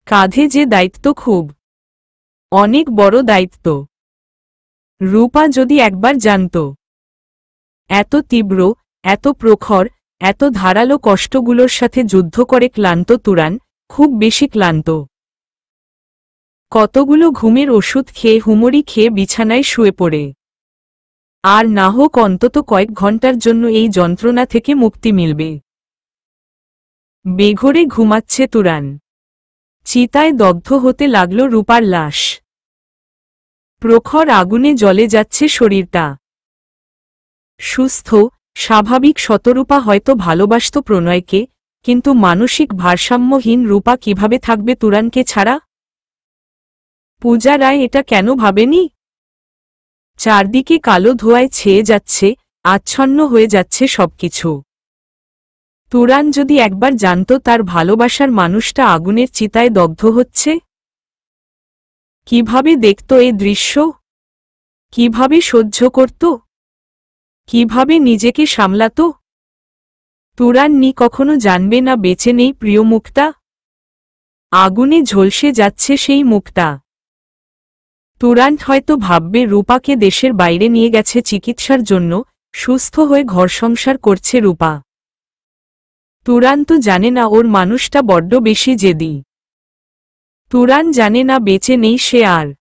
Speaker 1: কাঁধে যে দায়িত্ব, খুব অনেক বড় দায়িত্ব। রূপা যদি একবার জানত, এত তীব্র, এত প্রখর, এত ধারালো কষ্টগুলোর সাথে যুদ্ধ করে ক্লান্ত তুরান, খুব বেশি ক্লান্ত। কতগুলো ঘুমের ওষুধ খেয়ে হুমড়ি খেয়ে বিছানায় শুয়ে পড়ে। আর না হোক অন্তত কয়েক ঘন্টার জন্য এই যন্ত্রণা থেকে মুক্তি মিলবে। বেঘোরে ঘুমাচ্ছে তুরান। চিতায় দগ্ধ হতে লাগল রূপার লাশ। প্রখর আগুনে জ্বলে যাচ্ছে শরীরটা। সুস্থ, স্বাভাবিক শতরূপা হয়তো ভালোবাসত প্রণয়কে, কিন্তু মানসিক ভারসাম্যহীন রূপা কিভাবে থাকবে তুরানকে ছাড়া? পূজা রায় এটা কেন ভাবেনি? চারদিকে কালো ধোঁয়ায় ছেয়ে যাচ্ছে, আচ্ছন্ন হয়ে যাচ্ছে সবকিছু। তুরান যদি একবার জানত তার ভালোবাসার মানুষটা আগুনের চিতায় দগ্ধ হচ্ছে, কিভাবে দেখত এ দৃশ্য? কিভাবে সহ্য করত? কিভাবে নিজেকে সামলাত? তুরান কখনো জানবে না বেঁচে নেই প্রিয় মুখটা। আগুনে ঝলসে যাচ্ছে সেই মুখটা। তুরান হয়তো ভাববে রূপাকে দেশের বাইরে নিয়ে গেছে চিকিৎসার জন্য, সুস্থ হয়ে ঘর সংসার করছে রূপা। তুরান তো জানে না ওর মানুষটা বড্ড বেশি জেদি। তুরান জানে না বেঁচে নেই সে আর।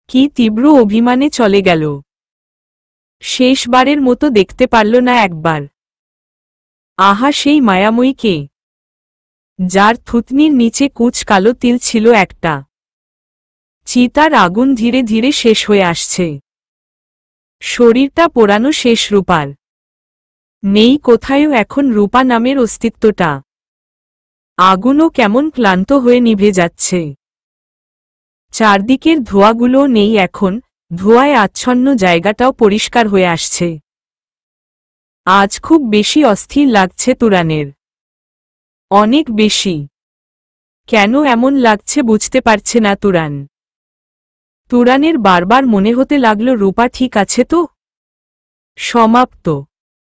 Speaker 1: কি তীব্র অভিমানে চলে গেল। শেষবারের মতো দেখতে পারল না একবার। আহা সেই মায়াময়ী কে, যার থুতনির নিচে কুচ কালো তিল ছিল একটা। চিতার আগুন ধীরে ধীরে শেষ হয়ে আসছে। শরীরটা পোড়ানো শেষ রূপার। নেই কোথায়ও এখন রূপা নামের অস্তিত্বটা। আগুনও কেমন ক্লান্ত হয়ে নিভে যাচ্ছে। চারদিকের ধোঁয়াগুলোও নেই এখন, ধোঁয়ায় আচ্ছন্ন জায়গাটাও পরিষ্কার হয়ে আসছে। আজ খুব বেশি অস্থির লাগছে তুরানের। অনেক বেশি। কেন এমন লাগছে বুঝতে পারছে না তুরান। তুরানের বারবার মনে হতে লাগল রূপা ঠিক আছে তো? সমাপ্ত।